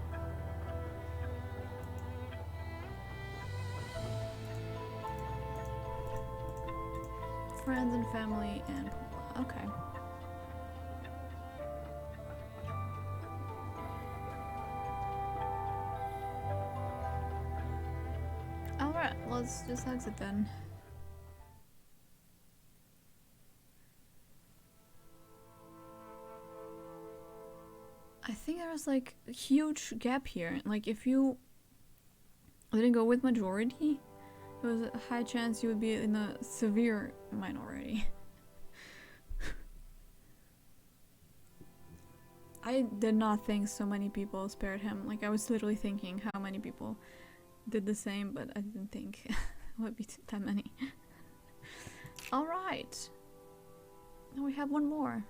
Friends and family and okay. Alright, let's just exit then. I think there was like a huge gap here. Like if you didn't go with majority, there was a high chance you would be in a severe minority. I did not think so many people spared him. Like I was literally thinking how many people did the same, but I didn't think it would be that many. Alright. Now we have one more.